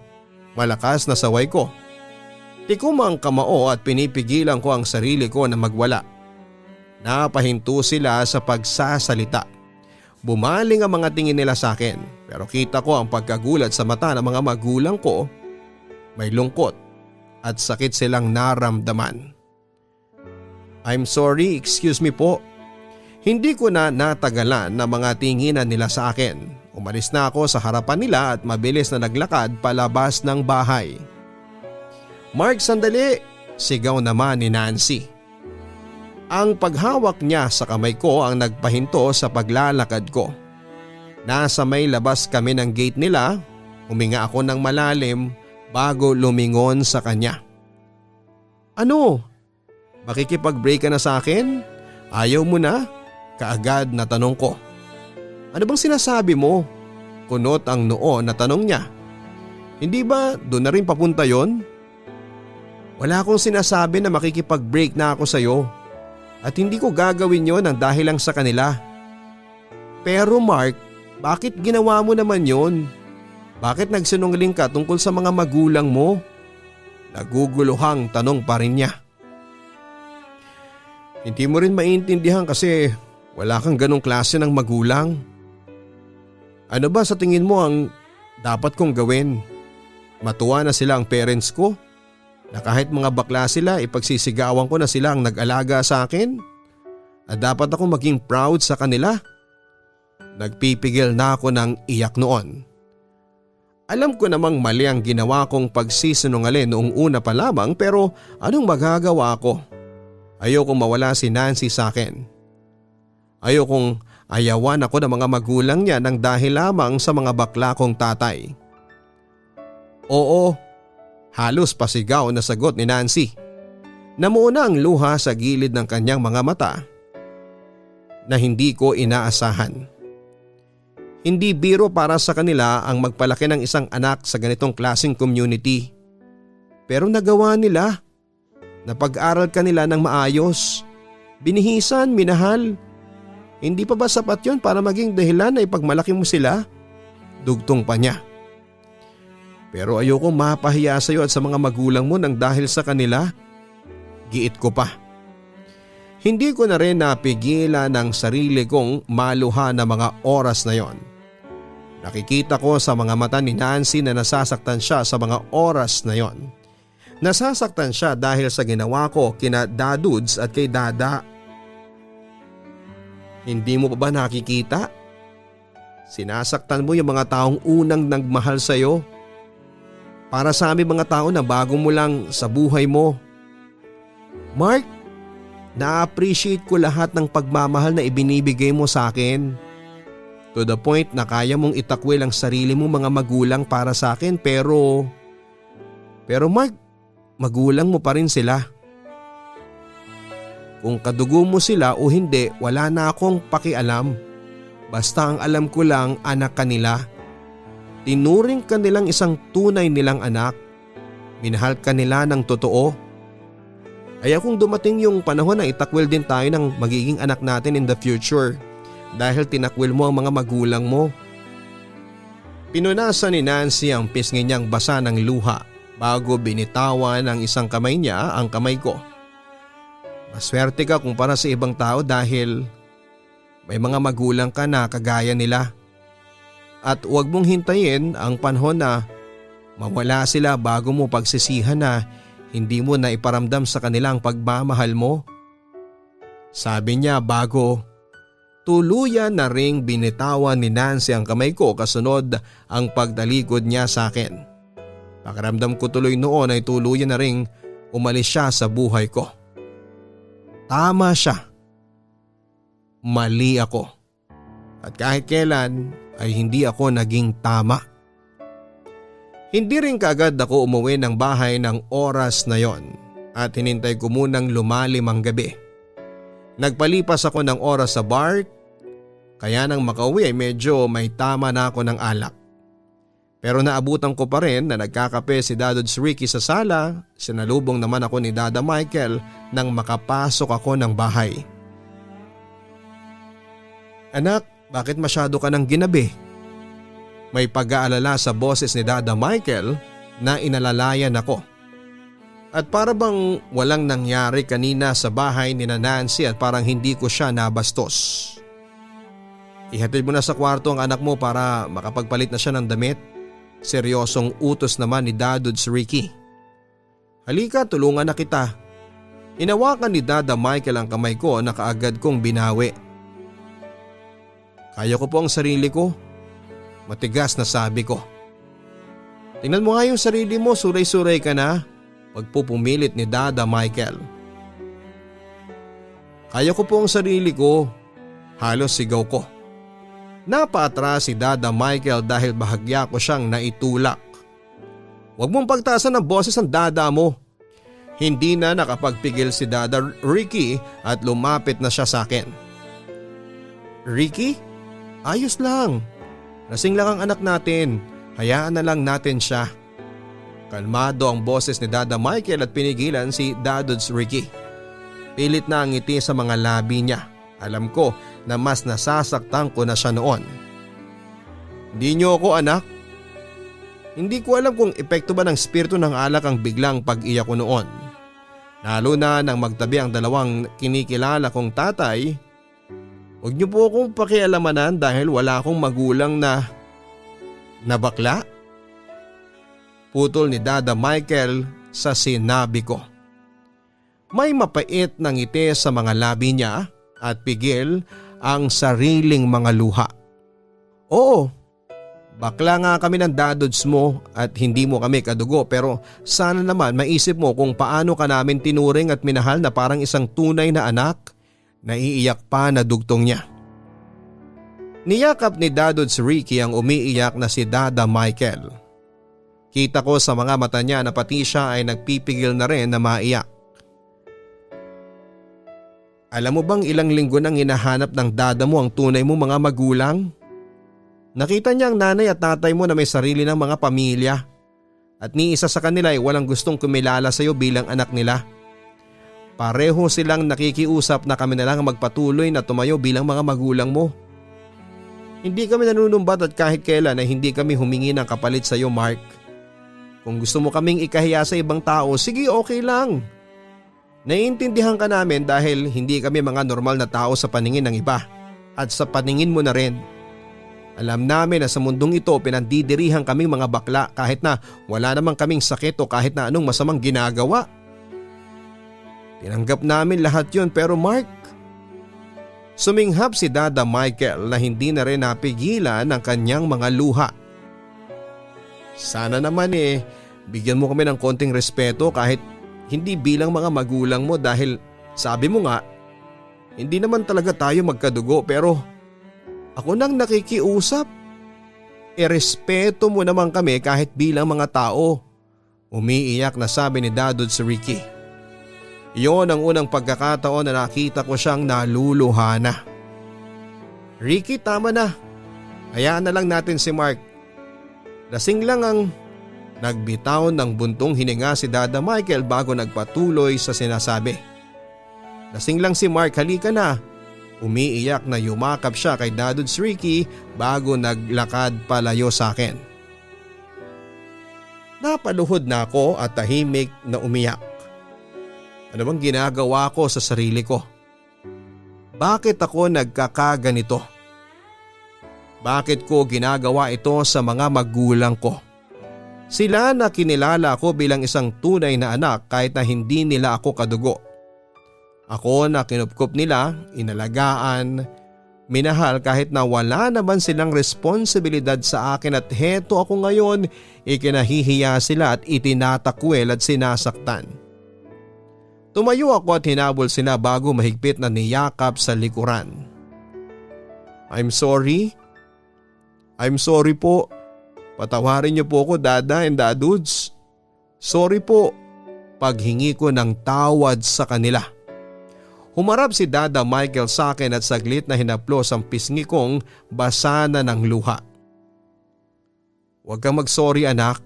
Malakas na saway ko. Tikom ang kamao at pinipigilan ko ang sarili ko na magwala. Napahinto sila sa pagsasalita. Bumaling ang mga tingin nila sa akin pero kita ko ang pagkagulat sa mata ng mga magulang ko. May lungkot at sakit silang naramdaman. I'm sorry, excuse me po. Hindi ko na natagalan na mga tinginan nila sa akin. Umalis na ako sa harapan nila at mabilis na naglakad palabas ng bahay. Mark, sandali! Sigaw naman ni Nancy. Ang paghawak niya sa kamay ko ang nagpahinto sa paglalakad ko. Nasa may labas kami ng gate nila, huminga ako ng malalim bago lumingon sa kanya. Ano? Makikipag-break ka na sa akin? Ayaw mo na? Kaagad na tanong ko. Ano bang sinasabi mo? Kunot ang noo na tanong niya. Hindi ba doon na rin papunta yon? Wala akong sinasabi na makikipag-break na ako sa iyo. At hindi ko gagawin yon ng dahil lang sa kanila. Pero Mark, bakit ginawa mo naman yon? Bakit nagsinungaling ka tungkol sa mga magulang mo? Naguguluhang tanong pa rin niya. Hindi mo rin maintindihan kasi wala kang ganong klase ng magulang. Ano ba sa tingin mo ang dapat kong gawin? Matuwa na sila ang parents ko? Na kahit mga bakla sila ipagsisigawan ko na sila ang nag-alaga sa akin? At dapat akong maging proud sa kanila? Nagpipigil na ako ng iyak noon. Alam ko namang mali ang ginawa kong pagsisinungaling noong una pa lamang pero anong magagawa ko? Ayokong mawala si Nancy sa akin. Ayokong ayawan ako ng mga magulang niya nang dahil lamang sa mga bakla kong tatay. Oo, halos pasigaw na sagot ni Nancy. Namuuna ang luha sa gilid ng kanyang mga mata na hindi ko inaasahan. Hindi biro para sa kanila ang magpalaki ng isang anak sa ganitong klaseng community. Pero nagawa nila. Napag-aral ka nila ng maayos. Binihisan, minahal. Hindi pa ba sapat yun para maging dahilan na ipagmalaki mo sila? Dugtong pa niya. Pero ayokong mapahiya sa iyo at sa mga magulang mo nang dahil sa kanila. Giit ko pa. Hindi ko na rin napigilan ang sarili kong maluha na mga oras na yon. Nakikita ko sa mga mata ni Nancy na nasasaktan siya sa mga oras na yon. Nasasaktan siya dahil sa ginawa ko kina Dadudes at kay Dada. Hindi mo pa ba nakikita? Sinasaktan mo yung mga taong unang nagmahal sa iyo. Para sa aming mga tao na bago mo lang sa buhay mo. Mark, na-appreciate ko lahat ng pagmamahal na ibinibigay mo sa akin. To the point na kaya mong itakwil ang sarili mong mga magulang para sa akin pero Mark, magulang mo pa rin sila. Kung kadugo mo sila o hindi, wala na akong pakialam. Basta ang alam ko lang anak kanila. Tinuring ka nilang isang tunay nilang anak. Minahal ka nila ng totoo. Kaya kung dumating yung panahon na itakwil din tayo ng magiging anak natin in the future dahil tinakwil mo ang mga magulang mo. Pinunasan ni Nancy ang pisngi niyang basa ng luha bago binitawan ng isang kamay niya ang kamay ko. Maswerte ka kumpara sa ibang tao dahil may mga magulang ka na kagaya nila. At huwag mong hintayin ang panahon na mawala sila bago mo pagsisihan na hindi mo na iparamdam sa kanila ang pagmamahal mo. Sabi niya bago tuluyan na ring binitawan ni Nancy ang kamay ko kasunod ang pagtalikod niya sa akin. Pakiramdam ko tuloy noon ay tuluyan na ring umalis siya sa buhay ko. Tama siya. Mali ako. At kahit kailan ay hindi ako naging tama. Hindi rin kaagad ako umuwi ng bahay ng oras na yon at hinintay ko munang lumalim ang gabi. Nagpalipas ako ng oras sa bar kaya nang makauwi ay medyo may tama na ako ng alak. Pero naabutan ko pa rin na nagkakape si Dadods Ricky sa sala, sinalubong naman ako ni Dada Michael nang makapasok ako ng bahay. Anak, bakit masyado ka nang ginabi? May pag-aalala sa boses ni Dada Michael na inalalayan ako. At para bang walang nangyari kanina sa bahay ni Nancy at parang hindi ko siya nabastos. Ihatid mo na sa kwarto ang anak mo para makapagpalit na siya ng damit. Seryosong utos naman ni Dadods Ricky. Halika, tulungan na kita. Inawakan ni Dada Michael ang kamay ko na kaagad kong binawi. Kaya ko po ang sarili ko. Matigas na sabi ko. Tingnan mo nga yung sarili mo, suray-suray ka na. Pagpupumilit ni Dada Michael. Kaya ko po ang sarili ko. Halos sigaw ko. Napaatras si Dada Michael dahil bahagya ko siyang naitulak. Huwag mong pagtaasan ng boses ang dada mo. Hindi na nakapagpigil si Dada Ricky at lumapit na siya sa akin. Ricky? Ayos lang. Lasing lang ang anak natin. Hayaan na lang natin siya. Kalmado ang boses ni Dada Michael at pinigilan si Dadods Ricky. Pilit na ang ngiti sa mga labi niya. Alam ko na mas nasasaktan ko na siya noon. Hindi niyo ako anak. Hindi ko alam kung epekto ba ng spiritu ng alak ang biglang pag-iyak ko noon. Lalo na nang magtabi ang dalawang kinikilala kong tatay. Huwag niyo po akong pakialamanan dahil wala akong magulang na bakla. Putol ni Dada Michael sa sinabi ko. May mapait na ngiti sa mga labi niya at pigil ang sariling mga luha. Oo, bakla nga kami ng dadods mo at hindi mo kami kadugo pero sana naman maisip mo kung paano ka namin tinuring at minahal na parang isang tunay na anak. Naiiyak pa na dugtong niya. Niyakap ni Dadods Ricky ang umiiyak na si Dada Michael. Kita ko sa mga mata niya na pati siya ay nagpipigil na rin na maiyak. Alam mo bang ilang linggo nang hinahanap ng dada mo ang tunay mo mga magulang? Nakita niya ang nanay at tatay mo na may sarili ng mga pamilya. At ni isa sa kanila ay walang gustong kumilala sa iyo bilang anak nila. Pareho silang nakikiusap na kami na lang magpatuloy na tumayo bilang mga magulang mo. Hindi kami nanunumbat at kahit kailan ay hindi kami humingi ng kapalit sa iyo, Mark. Kung gusto mo kaming ikahiya sa ibang tao, sige, okay lang. Naiintindihan ka namin dahil hindi kami mga normal na tao sa paningin ng iba at sa paningin mo na rin. Alam namin na sa mundong ito pinandidirihan kaming mga bakla kahit na wala namang kaming sakit o kahit na anong masamang ginagawa. Tinanggap namin lahat yun pero Mark, suminghap si Dada Michael na hindi na rin napigilan ang kanyang mga luha. Sana naman bigyan mo kami ng konting respeto kahit hindi bilang mga magulang mo dahil sabi mo nga, hindi naman talaga tayo magkadugo pero ako nang nakikiusap. Respeto mo naman kami kahit bilang mga tao. Umiiyak na sabi ni Dadods Ricky. Iyon ang unang pagkakataon na nakita ko siyang naluluha na. Ricky, tama na. Hayaan na lang natin si Mark. Lasing lang ang nagbitaw ng buntong hininga si Dada Michael bago nagpatuloy sa sinasabi. Lasing lang si Mark, halika na. Umiiyak na yumakap siya kay Dadods Ricky bago naglakad palayo sa akin. Napaluhod na ako at tahimik na umiyak. Ano bang ginagawa ko sa sarili ko? Bakit ako nagkakaganito? Bakit ko ginagawa ito sa mga magulang ko? Sila na kinilala ko bilang isang tunay na anak kahit na hindi nila ako kadugo. Ako na kinupkup nila, inalagaan, minahal kahit na wala naman silang responsibilidad sa akin at heto ako ngayon, ikinahihiya sila at itinatakwil at sinasaktan. Tumayo ako at hinabol sila bago mahigpit na niyakap sa likuran. I'm sorry. I'm sorry po. Patawarin niyo po ako, Dada and Dadudes. Sorry po. Paghingi ko ng tawad sa kanila. Humarap si Dada Michael sa akin at saglit na hinaplos ang pisngi kong basa na ng luha. Huwag kang mag-sorry anak.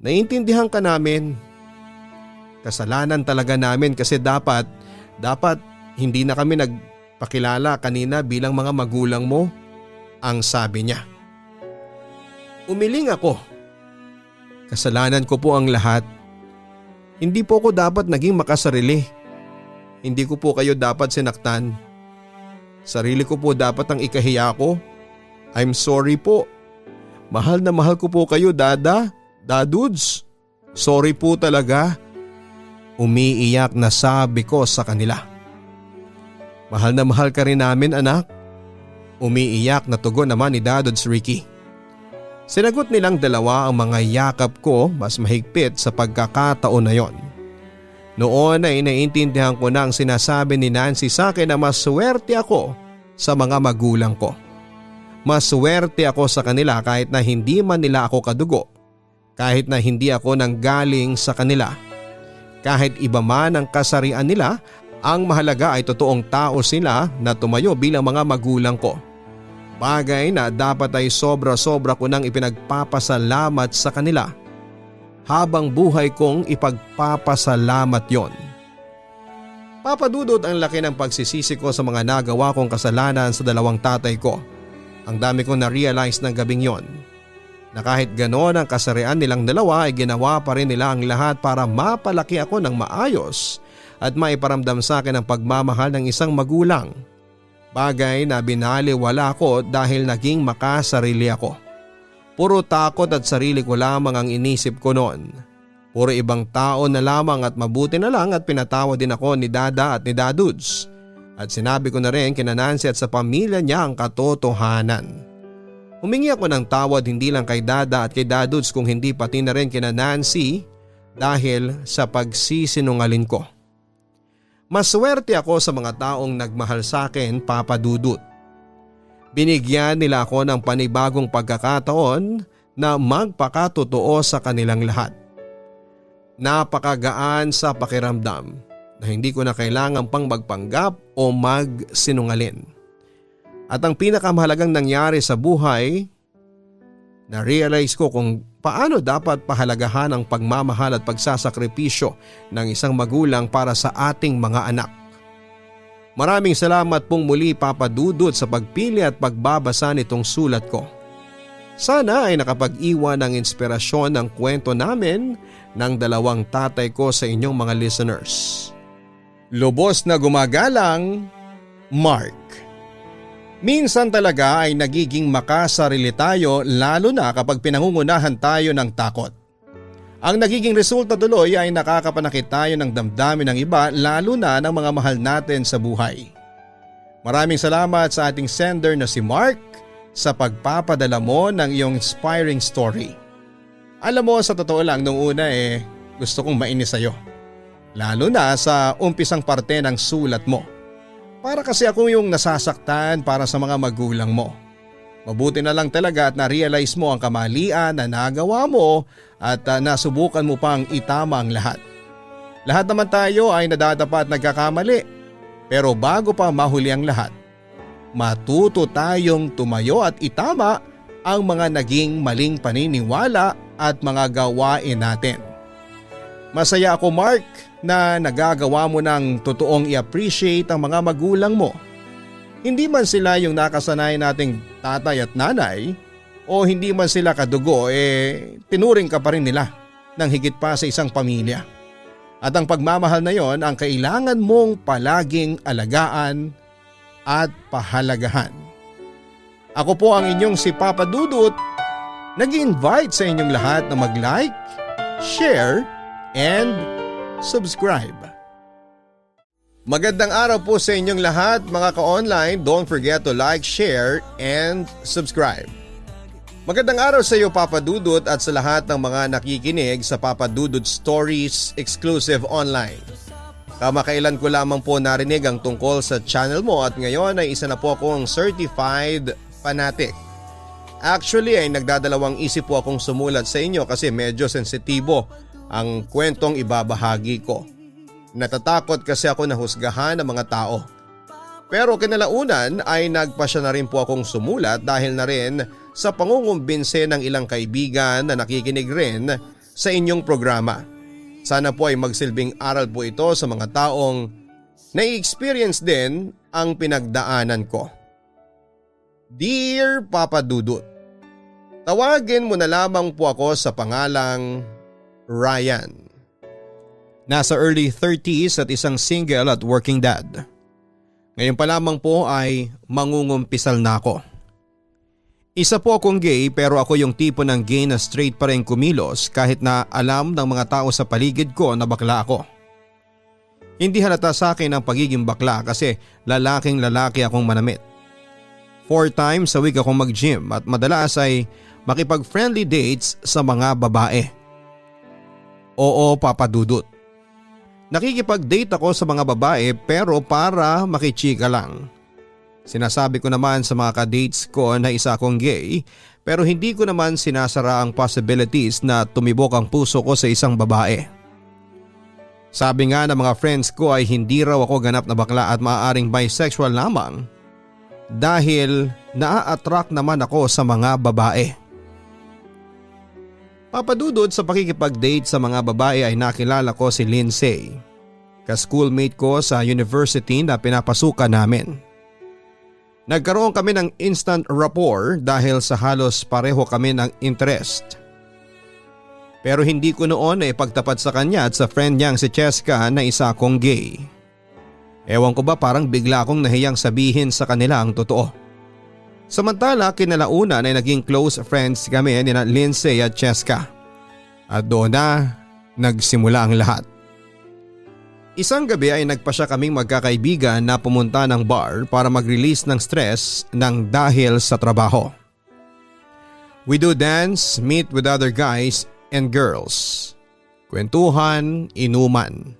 Naiintindihan ka namin. Kasalanan talaga namin kasi dapat hindi na kami nagpakilala kanina bilang mga magulang mo, ang sabi niya. Umiling ako. Kasalanan ko po ang lahat. Hindi po ako dapat naging makasarili. Hindi ko po kayo dapat sinaktan. Sarili ko po dapat ang ikahiya ko. I'm sorry po. Mahal na mahal ko po kayo, Dada, Dadudes. Sorry po talaga. Umiiyak na sabi ko sa kanila. Mahal na mahal ka rin namin anak. Umiiyak na tugon naman ni Dadudes Ricky. Sinagot nilang dalawa ang mga yakap ko mas mahigpit sa pagkakataon na yon. Noon ay naiintindihan ko na ang sinasabi ni Nancy sa akin na maswerte ako sa mga magulang ko. Maswerte ako sa kanila kahit na hindi man nila ako kadugo, kahit na hindi ako nanggaling sa kanila. Kahit iba man ang kasarian nila, ang mahalaga ay totoong tao sila na tumayo bilang mga magulang ko. Bagay na dapat ay sobra-sobra ko nang ipinagpapasalamat sa kanila. Habang buhay kong ipagpapasalamat yon. Papadudod ang laki ng pagsisisi ko sa mga nagawa kong kasalanan sa dalawang tatay ko. Ang dami kong na-realize ng gabing yon. Na kahit ganon ang kasarian nilang dalawa ay ginawa pa rin nila ang lahat para mapalaki ako ng maayos at maiparamdam sa akin ang pagmamahal ng isang magulang. Bagay na binaliwala ko dahil naging makasarili ako. Puro takot at sarili ko lamang ang inisip ko noon. Puro ibang tao na lamang at mabuti na lang at pinatawa din ako ni Dada at ni Dadudes. At sinabi ko na rin kina Nancy at sa pamilya niya ang katotohanan. Humingi ako ng tawad hindi lang kay Dada at kay Dadudes kung hindi pati na rin kina Nancy dahil sa pagsisinungaling ko. Maswerte ako sa mga taong nagmahal sa akin, Papa Dudut. Binigyan nila ako ng panibagong pagkakataon na magpakatotoo sa kanilang lahat. Napakagaan sa pakiramdam na hindi ko na kailangan pang magpanggap o magsinungalin. At ang pinakamahalagang nangyari sa buhay, na-realize ko kung paano dapat pahalagahan ang pagmamahal at pagsasakripisyo ng isang magulang para sa ating mga anak. Maraming salamat pong muli Papa Dudut sa pagpili at pagbabasa nitong sulat ko. Sana ay nakapag-iwan ng inspirasyon ng kwento namin ng dalawang tatay ko sa inyong mga listeners. Lubos na gumagalang, Mark. Minsan talaga ay nagiging makasarili tayo lalo na kapag pinangungunahan tayo ng takot. Ang nagiging resulta tuloy ay nakakapanakit tayo ng damdamin ng iba lalo na ng mga mahal natin sa buhay. Maraming salamat sa ating sender na si Mark sa pagpapadala mo ng iyong inspiring story. Alam mo sa totoo lang nung una gusto kong mainis sa'yo. Lalo na sa umpisang parte ng sulat mo. Para kasi ako yung nasasaktan para sa mga magulang mo. Mabuti na lang talaga at na-realize mo ang kamalian na nagawa mo at nasubukan mo pang itama ang lahat. Lahat naman tayo ay nadadapa at nagkakamali. Pero bago pa mahuli ang lahat, matuto tayong tumayo at itama ang mga naging maling paniniwala at mga gawain natin. Masaya ako Mark na nagagawa mo ng totoong i-appreciate ang mga magulang mo. Hindi man sila yung nakasanay nating tatay at nanay o hindi man sila kadugo tinuring ka pa rin nila ng higit pa sa isang pamilya. At ang pagmamahal na yon ang kailangan mong palaging alagaan at pahalagahan. Ako po ang inyong si Papa Dudut, nag-invite sa inyong lahat na mag-like, share, and subscribe. Magandang araw po sa inyong lahat mga ka-online. Don't forget to like, share, and subscribe. Magandang araw sa iyo Papa Dudut at sa lahat ng mga nakikinig sa Papa Dudut Stories exclusive online. Kamakailan ko lamang po narinig ang tungkol sa channel mo at ngayon ay isa na po akong certified fanatic. Actually ay nagdadalawang isip po akong sumulat sa inyo kasi medyo sensitibo ang kwentong ibabahagi ko. Natatakot kasi ako na husgahan ng mga tao. Pero kinalaunan ay nagpasya na rin po akong sumulat dahil na rin sa pangungumbinse ng ilang kaibigan na nakikinig rin sa inyong programa. Sana po ay magsilbing aral po ito sa mga taong nai-experience din ang pinagdaanan ko. Dear Papa Dudut, tawagin mo na lamang po ako sa pangalang Ryan. Nasa early 30s at isang single at working dad. Ngayon pa lamang po ay mangungumpisal na ako. Isa po akong gay pero ako yung tipo ng gay na straight pa rin kumilos kahit na alam ng mga tao sa paligid ko na bakla ako. Hindi halata sa akin ang pagiging bakla kasi lalaking lalaki akong manamit. 4 times a week akong mag-gym at madalas ay makipag-friendly dates sa mga babae. Oo Papa Dudut. Nakikipag-date ako sa mga babae pero para makichika lang. Sinasabi ko naman sa mga ka-dates ko na isa akong gay pero hindi ko naman sinasara ang possibilities na tumibok ang puso ko sa isang babae. Sabi nga ng mga friends ko ay hindi raw ako ganap na bakla at maaaring bisexual lamang dahil naa-attract naman ako sa mga babae. Papadudod sa pakikipag-date sa mga babae ay nakilala ko si Lindsay, ka-schoolmate ko sa university na pinapasukan namin. Nagkaroon kami ng instant rapport dahil sa halos pareho kami ng interest. Pero hindi ko noon na ipagtapat sa kanya at sa friend niyang si Cheska na isa akong gay. Ewan ko ba parang bigla akong nahiyang sabihin sa kanila ang totoo. Samantala kinalaunan ay naging close friends kami ni Lindsay at Cheska. At doon na nagsimula ang lahat. Isang gabi ay nagpasya kaming magkakaibigan na pumunta ng bar para mag-release ng stress ng dahil sa trabaho. We do dance, meet with other guys and girls. Kwentuhan, inuman.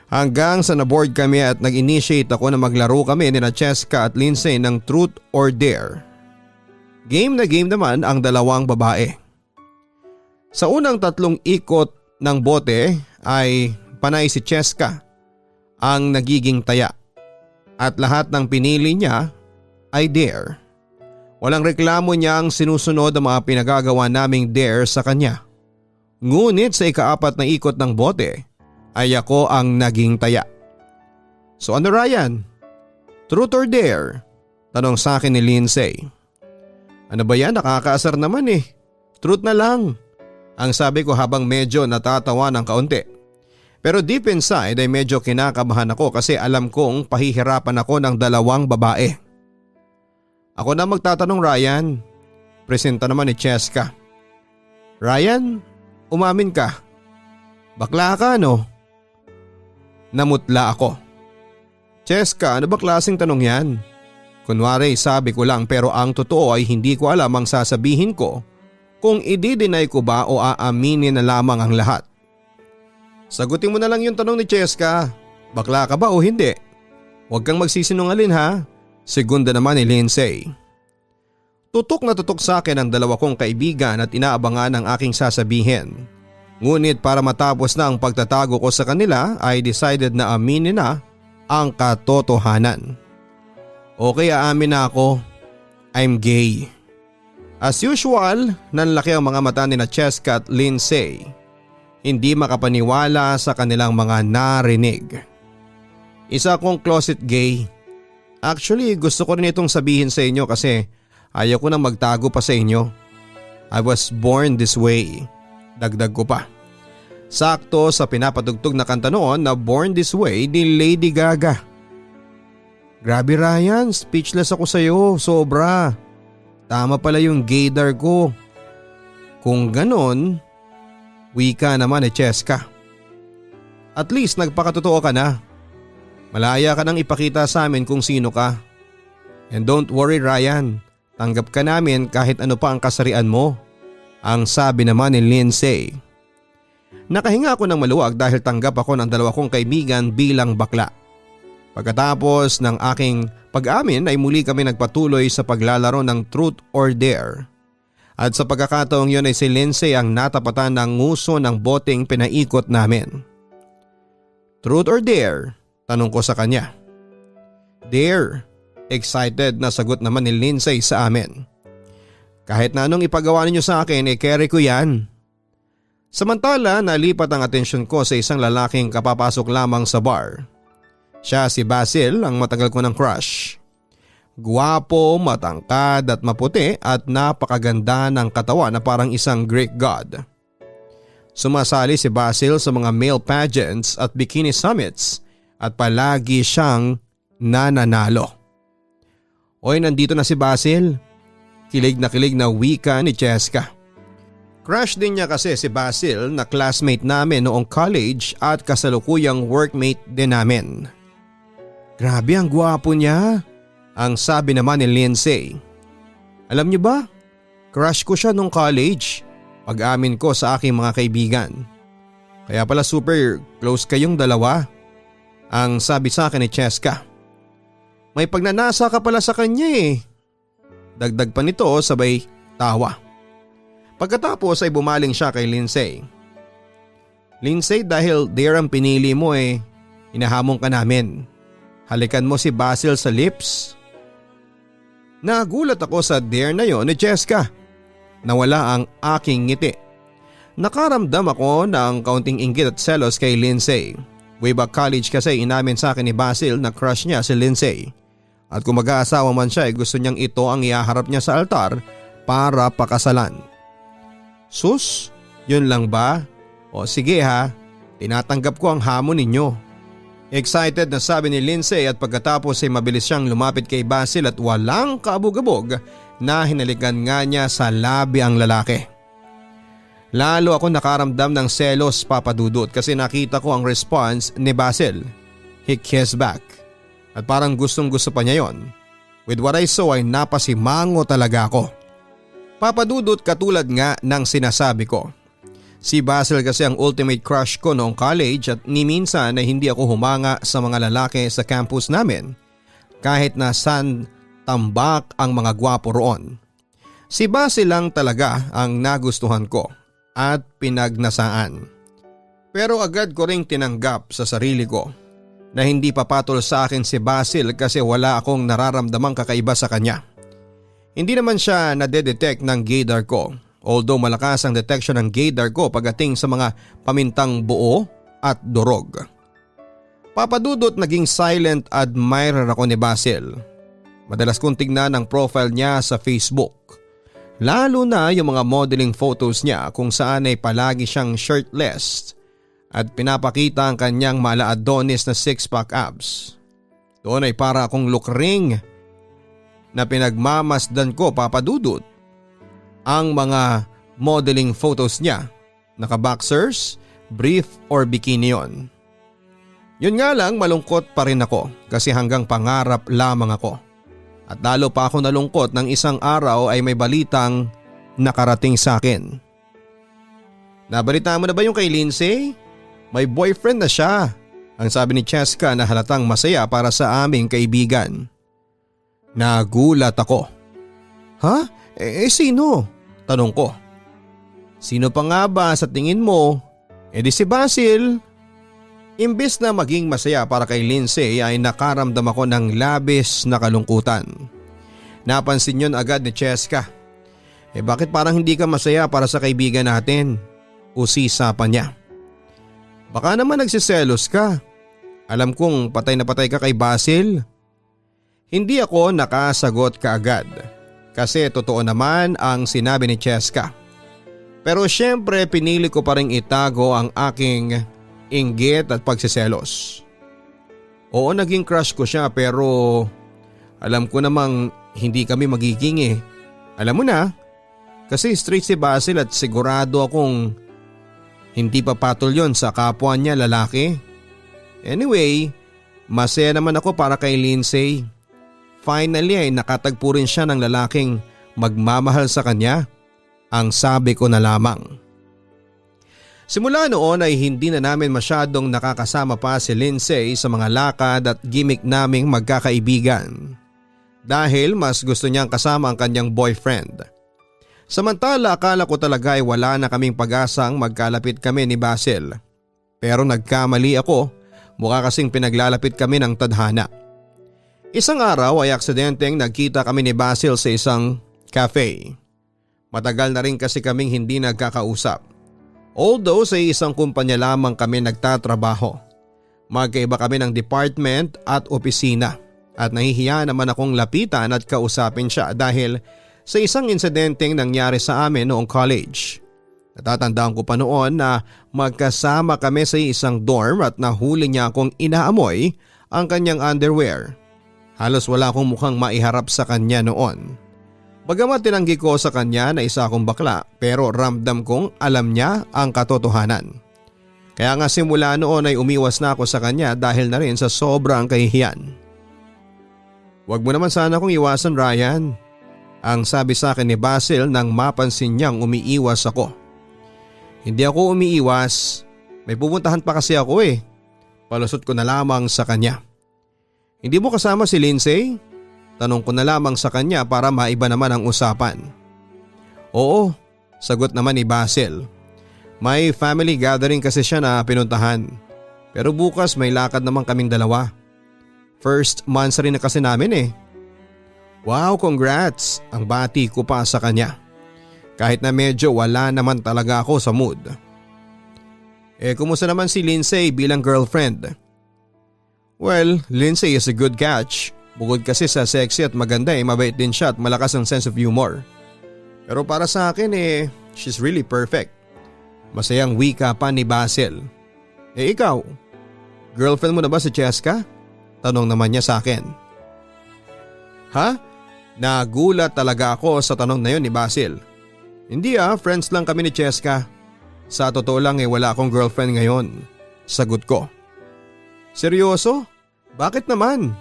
Hanggang sa naboard kami at nag-initiate ako na maglaro kami ni Cheska at Lindsay ng Truth or Dare. Game na game naman ang dalawang babae. Sa unang 3 ikot ng bote ay panay si Cheska ang nagiging taya at lahat ng pinili niya ay dare. Walang reklamo niya ang sinusunod ang mga pinagagawa naming dare sa kanya. Ngunit sa ika-4 na ikot ng bote ay ako ang naging taya. So ano Ryan? Truth or dare? Tanong sa akin ni Lindsay. Ano ba yan? Nakakaasar naman eh. Truth na lang. Ang sabi ko habang medyo natatawa ng kaunti. Pero deep inside ay medyo kinakabahan ako kasi alam kong pahihirapan ako ng 2 babae. Ako na magtatanong Ryan. Presenta naman ni Cheska. Ryan, umamin ka. Bakla ka no? Namutla ako. Cheska, ano ba klaseng tanong yan? Kunwari sabi ko lang pero ang totoo ay hindi ko alam ang sasabihin ko kung i-deny ko ba o aaminin na lamang ang lahat. Sagutin mo na lang yung tanong ni Cheska. Bakla ka ba o hindi? Huwag kang magsisinungaling ha. Segunda naman ni Lindsay. Tutok na tutok sa akin ang 2 kong kaibigan at inaabangan ang aking sasabihin. Ngunit para matapos na ang pagtatago ko sa kanila ay decided na aminin na ang katotohanan. Okay, aamin na ako. I'm gay. As usual, nanlaki ang mga mata ni Cheska at Lindsay. Hindi makapaniwala sa kanilang mga narinig. Isa akong closet gay. Actually, gusto ko rin itong sabihin sa inyo kasi ayaw ko nang magtago pa sa inyo. I was born this way. Dagdag ko pa. Sakto sa pinapatugtog na kanta noon na Born This Way ni Lady Gaga. Grabe Ryan, speechless ako sa iyo, sobra. tama pala yung gaydar ko. Kung ganon, wika naman ni Cheska. At least nagpakatotoo ka na. Malaya ka nang ipakita sa amin kung sino ka. And don't worry Ryan, tanggap ka namin kahit ano pa ang kasarian mo. Ang sabi naman ni Lindsay. Nakahinga ako ng maluwag dahil tanggap ako ng dalawa kong kaibigan bilang bakla. Pagkatapos ng aking pag-amin ay muli kami nagpatuloy sa paglalaro ng Truth or Dare. At sa pagkakataong yun ay si Lindsay ang natapatan ng nguso ng boteng pinaikot namin. Truth or Dare? Tanong ko sa kanya. Dare. Excited na sagot naman ni Lindsay sa amin. Kahit na anong ipagawa ninyo sa akin carry ko yan. Samantala nalipat ang atensyon ko sa isang lalaking kapapasok lamang sa bar. Siya si Basil, ang matagal ko ng crush. Guwapo, matangkad at maputi at napakaganda ng katawan na parang isang Greek god. Sumasali si Basil sa mga male pageants at bikini summits at palagi siyang nananalo. Oy, nandito na si Basil. Kilig na wika ni Cheska. Crush din niya kasi si Basil na classmate namin noong college at kasalukuyang workmate din namin. Grabe ang gwapo niya, ang sabi naman ni Lindsay. Alam niyo ba, crush ko siya noong college, pag-amin ko sa aking mga kaibigan. Kaya pala super close kayong dalawa, ang sabi sa akin ni Cheska. May pagnanasa ka pala sa kanya eh. Dagdag pa nito sabay tawa. Pagkatapos ay bumaling siya kay Lindsay. Lindsay, dahil dare ang pinili mo hinahamon ka namin. Halikan mo si Basil sa lips. Nagulat ako sa dare na yon ni Cheska. Nawala ang aking ngiti. Nakaramdam ako ng kaunting inggit at selos kay Lindsay. Way back college kasi inamin sa akin ni Basil na crush niya si Lindsay. At kung mag-aasawa man siya gusto niyang ito ang ihaharap niya sa altar para pakasalan. Sus, yun lang ba? O sige ha, tinatanggap ko ang hamon ninyo. Excited na sabi ni Lindsay at pagkatapos ay mabilis siyang lumapit kay Basil at walang kaabog-abog na hinalikan nga niya sa labi ang lalaki. Lalo ako nakaramdam ng selos, Papa Dudut, kasi nakita ko ang response ni Basil. He kissed back. At parang gustong gusto pa niya yon. With what I saw ay napasimango talaga ako. Papa Dudut, katulad nga ng sinasabi ko. Si Basil kasi ang ultimate crush ko noong college at ni minsan ay hindi ako humanga sa mga lalaki sa campus namin. Kahit na san tambak ang mga gwapo roon. Si Basil lang talaga ang nagustuhan ko at pinagnasaan. Pero agad ko ring tinanggap sa sarili ko na hindi papatol sa akin si Basil kasi wala akong nararamdamang kakaiba sa kanya. Hindi naman siya nadedetect ng gaydar ko, although malakas ang detection ng gaydar ko pagdating sa mga pamintang buo at durog. Papadudot, naging silent admirer ako ni Basil. Madalas kong tignan ang profile niya sa Facebook. Lalo na yung mga modeling photos niya kung saan ay palagi siyang shirtless at pinapakita ang kanyang mala-Adonis na six-pack abs. Doon ay para akong lukring na pinagmamasdan ko, Papa Dudut. Ang mga modeling photos niya, naka-boxers, brief or bikini yon. Yun nga lang, malungkot pa rin ako kasi hanggang pangarap lamang ako. At lalo pa ako nalungkot nang isang araw ay may balitang nakarating sa akin. Nabalita mo na ba yung kay Lindsay? May boyfriend na siya, ang sabi ni Cheska na halatang masaya para sa aming kaibigan. Nagulat ako. Ha? Sino? Tanong ko. Sino pa nga ba sa tingin mo? Di si Basil. Imbes na maging masaya para kay Lindsay ay nakaramdam ako ng labis na kalungkutan. Napansin yun agad ni Cheska. Bakit parang hindi ka masaya para sa kaibigan natin? Usisa pa niya. Baka naman nagsiselos ka. Alam kong patay na patay ka kay Basil. Hindi ako nakasagot kaagad kasi totoo naman ang sinabi ni Cheska. Pero syempre pinili ko pa rin itago ang aking inggit at pagsiselos. Oo, naging crush ko siya pero alam ko namang hindi kami magiging Alam mo na, kasi straight si Basil at sigurado akong hindi papatol yon sa kapwa niya lalaki. Anyway, masaya naman ako para kay Lindsay. Finally ay nakatagpo rin siya ng lalaking magmamahal sa kanya. Ang sabi ko na lamang. Simula noon ay hindi na namin masyadong nakakasama pa si Lindsay sa mga lakad at gimmick naming magkakaibigan. Dahil mas gusto niyang kasama ang kanyang boyfriend. Samantala akala ko talaga ay wala na kaming pag-asang magkalapit kami ni Basil. Pero nagkamali ako, mukha kasing pinaglalapit kami ng tadhana. Isang araw ay aksidenteng nagkita kami ni Basil sa isang cafe. Matagal na rin kasi kaming hindi nagkakausap. Although sa isang kumpanya lamang kami nagtatrabaho. Magkaiba kami ng department at opisina at nahihiya naman akong lapitan at kausapin siya dahil sa isang insidenteng nangyari sa amin noong college. Natatandaan ko pa noon na magkasama kami sa isang dorm at nahuli niya akong inaamoy ang kanyang underwear. Halos wala akong mukhang maiharap sa kanya noon. Bagamat tinanggi ko sa kanya na isa akong bakla pero ramdam kong alam niya ang katotohanan. Kaya nga simula noon ay umiwas na ako sa kanya dahil na rin sa sobrang kahihiyan. Huwag mo naman sana akong iwasan, Ryan. Ang sabi sa akin ni Basil nang mapansin niyang umiiwas ako. Hindi ako umiiwas. May pupuntahan pa kasi ako eh. Palusot ko na lamang sa kanya. Hindi mo kasama si Lindsay? Tanong ko na lamang sa kanya para maiba naman ang usapan. Oo, sagot naman ni Basil. May family gathering kasi siya na pinuntahan. Pero bukas may lakad naman kaming dalawa. First months rin na kasi namin eh. Wow, congrats! Ang bati ko pa sa kanya. Kahit na medyo wala naman talaga ako sa mood. Kumusta naman si Lindsay bilang girlfriend? Well, Lindsay is a good catch. Bukod kasi sa sexy at maganda mabait din siya at malakas ang sense of humor. Pero para sa akin she's really perfect. Masayang wika pa ni Basil. Ikaw, girlfriend mo na ba si Cheska? Tanong naman niya sa akin. Ha? Nagulat talaga ako sa tanong na yun ni Basil. Hindi friends lang kami ni Cheska. Sa totoo lang wala akong girlfriend ngayon. Sagot ko. Seryoso? Bakit naman?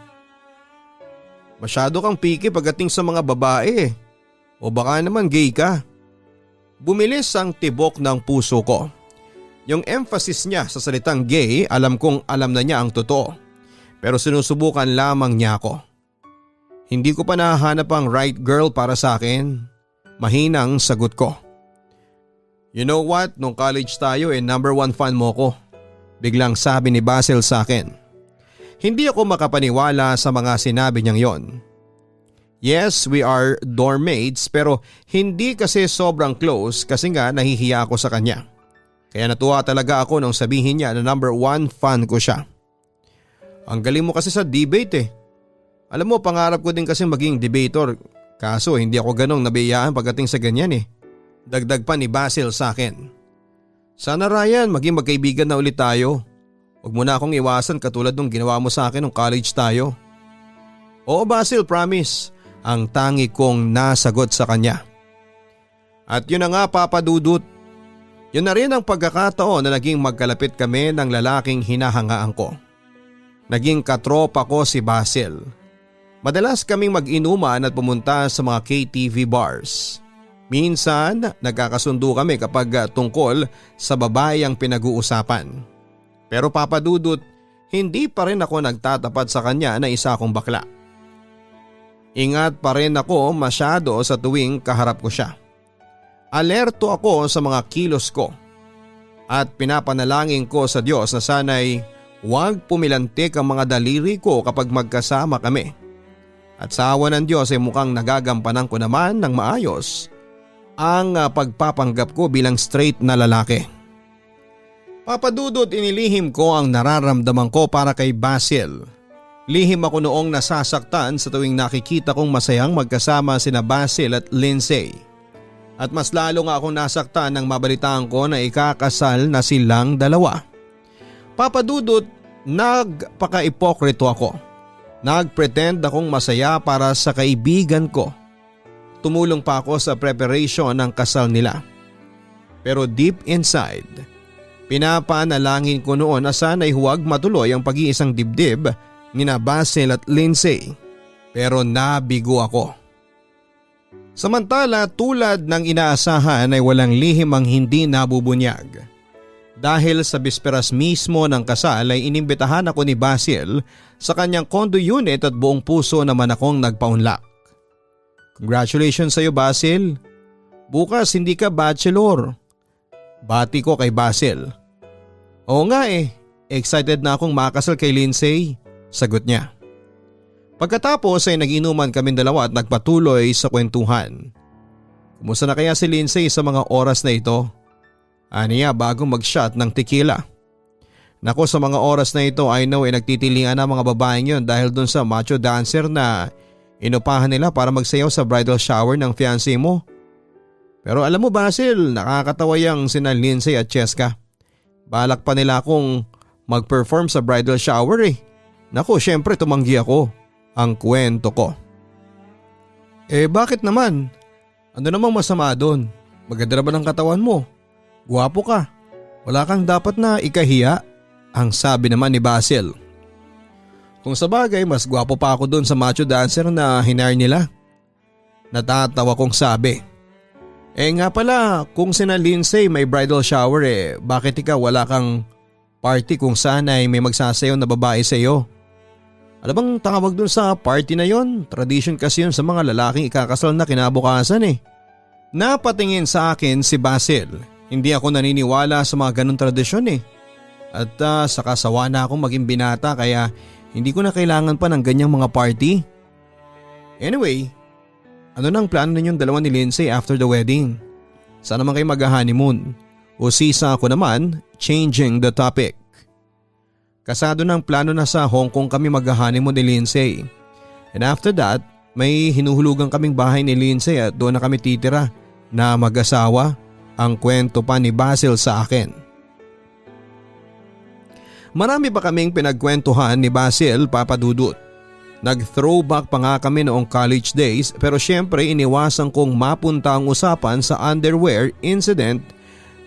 Masyado kang picky pagdating sa mga babae. O baka naman gay ka. Bumilis ang tibok ng puso ko. Yung emphasis niya sa salitang gay, alam kong alam na niya ang totoo. Pero sinusubukan lamang niya ako. Hindi ko pa nahanap ang right girl para sa akin. Mahinang sagot ko. You know what? Nung college tayo number 1 fan mo ko. Biglang sabi ni Basil sa akin. Hindi ako makapaniwala sa mga sinabi niyang yon. Yes, we are dorm mates pero hindi kasi sobrang close kasi nga nahihiya ako sa kanya. Kaya natuwa talaga ako nung sabihin niya na number 1 fan ko siya. Ang galing mo kasi sa debate Alam mo, pangarap ko din kasi maging debater. Kaso hindi ako ganong nabiyaan pagdating sa ganyan Dagdag pa ni Basil sa akin. Sana Ryan, maging magkaibigan na ulit tayo. Huwag mo na akong iwasan katulad nung ginawa mo sa akin nung college tayo. Oo Basil, promise. Ang tangi kong nasagot sa kanya. At yun na nga Papa Dudut. Yun na rin ang pagkakataon na naging magkalapit kami ng lalaking hinahangaan ko. Naging katropa ko si Basil. Madalas kaming mag-inuman at pumunta sa mga KTV bars. Minsan nagkakasundo kami kapag tungkol sa babae ang pinag-uusapan. Pero Papa Dudut, hindi pa rin ako nagtatapat sa kanya na isa akong bakla. Ingat pa rin ako masyado sa tuwing kaharap ko siya. Alerto ako sa mga kilos ko. At pinapanalangin ko sa Diyos na sana'y huwag pumilantik ang mga daliri ko kapag magkasama kami. At sa awa ng Diyos mukhang nagagampanan ko naman ng maayos ang pagpapanggap ko bilang straight na lalaki. Papa Dudut, inilihim ko ang nararamdaman ko para kay Basil. Lihim ako noong nasasaktan sa tuwing nakikita kong masayang magkasama sina Basil at Lindsay. At mas lalo nga akong nasaktan nang mabalitaan ko na ikakasal na silang dalawa. Papa Dudut, nagpaka-ipokrito ako. Nagpretend akong masaya para sa kaibigan ko. tumulong pa ako sa preparation ng kasal nila. Pero deep inside, pinapanalangin ko noon na sana'y huwag matuloy ang pag-iisang dibdib nina Basil at Lindsay. Pero nabigo ako. Samantala tulad ng inaasahan ay walang lihim ang hindi nabubunyag. Dahil sa bisperas mismo ng kasal ay inimbitahan ako ni Basil sa kanyang condo unit at buong puso naman akong nagpaunlak. Congratulations sa iyo Basil. Bukas hindi ka bachelor. Bati ko kay Basil. Oo nga excited na akong makasal kay Lindsay, sagot niya. Pagkatapos ay nag-inuman kaming dalawa at nagpatuloy sa kwentuhan. Kumusta na kaya si Lindsay sa mga oras na ito? Aniya bago mag-shot ng tequila. Nako sa mga oras na ito I know nagtitilingan na mga babaeng yon dahil dun sa macho dancer na inupahan nila para magsayaw sa bridal shower ng fiancé mo. Pero alam mo Basil, nakakatawa yang sina Lindsay at Cheska. Balak pa nila akong mag-perform sa bridal shower Nako syempre tumanggi ako. Ang kwento ko. Bakit naman? Ano namang masama doon? Maganda ba ng katawan mo? Guwapo ka. Wala kang dapat na ikahiya, ang sabi naman ni Basil. Kung sabagay mas guwapo pa ako doon sa macho dancer na hinire nila. Natatawa kong sabi. Nga pala kung sina Lindsay may bridal shower bakit ikaw wala kang party kung saan ay may magsasayaw na babae sa iyo? Ano bang tawag doon sa party na yon? Tradition kasi yun sa mga lalaking ikakasal na kinabukasan Napatingin sa akin si Basil. Hindi ako naniniwala sa mga ganong tradisyon At saka sawa na akong maging binata kaya hindi ko na kailangan pa ng ganyang mga party. Anyway, ano nang plano ninyong dalawa ni Lindsay after the wedding? Saan naman kayo mag-honeymoon? O sisa ako naman, changing the topic. Kasado ng plano na sa Hong Kong kami mag-honeymoon ni Lindsay. And after that, may hinuhulugan kaming bahay ni Lindsay at doon na kami titira na mag-asawa. Ang kwento pa ni Basil sa akin. Marami pa kaming pinagkwentuhan ni Basil, Papa Dudut. Nag-throwback pa nga kami noong college days pero syempre iniwasan kong mapunta ang usapan sa underwear incident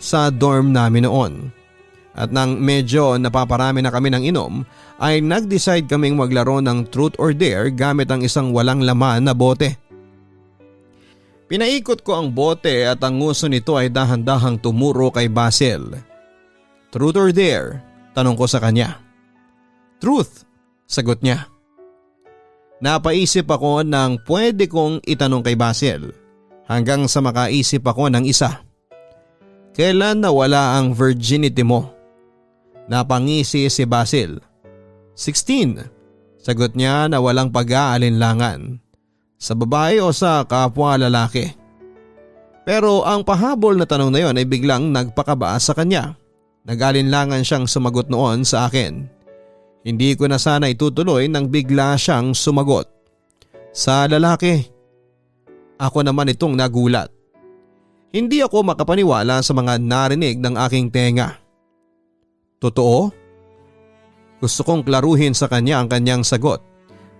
sa dorm namin noon. At nang medyo napaparami na kami ng inom ay nag-decide kaming maglaro ng truth or dare gamit ang isang walang laman na bote. Pinaikot ko ang bote at ang nguso nito ay dahan-dahang tumuro kay Basil. Truth or dare? Tanong ko sa kanya. Truth, sagot niya. Napaisip ako ng pwede kong itanong kay Basil hanggang sa makaisip ako ng isa. Kailan nawala ang virginity mo? Napangisi si Basil. 16, sagot niya na walang pag-aalinlangan. Sa babae o sa kapwa lalaki? Pero ang pahabol na tanong na yon ay biglang nagpakaba sa kanya. Nag-alinlangan siyang sumagot noon sa akin. Hindi ko na sana itutuloy nang bigla siyang sumagot. Sa lalaki. Ako naman itong nagulat. Hindi ako makapaniwala sa mga narinig ng aking tenga. Totoo? Gusto kong klaruhin sa kanya ang kanyang sagot.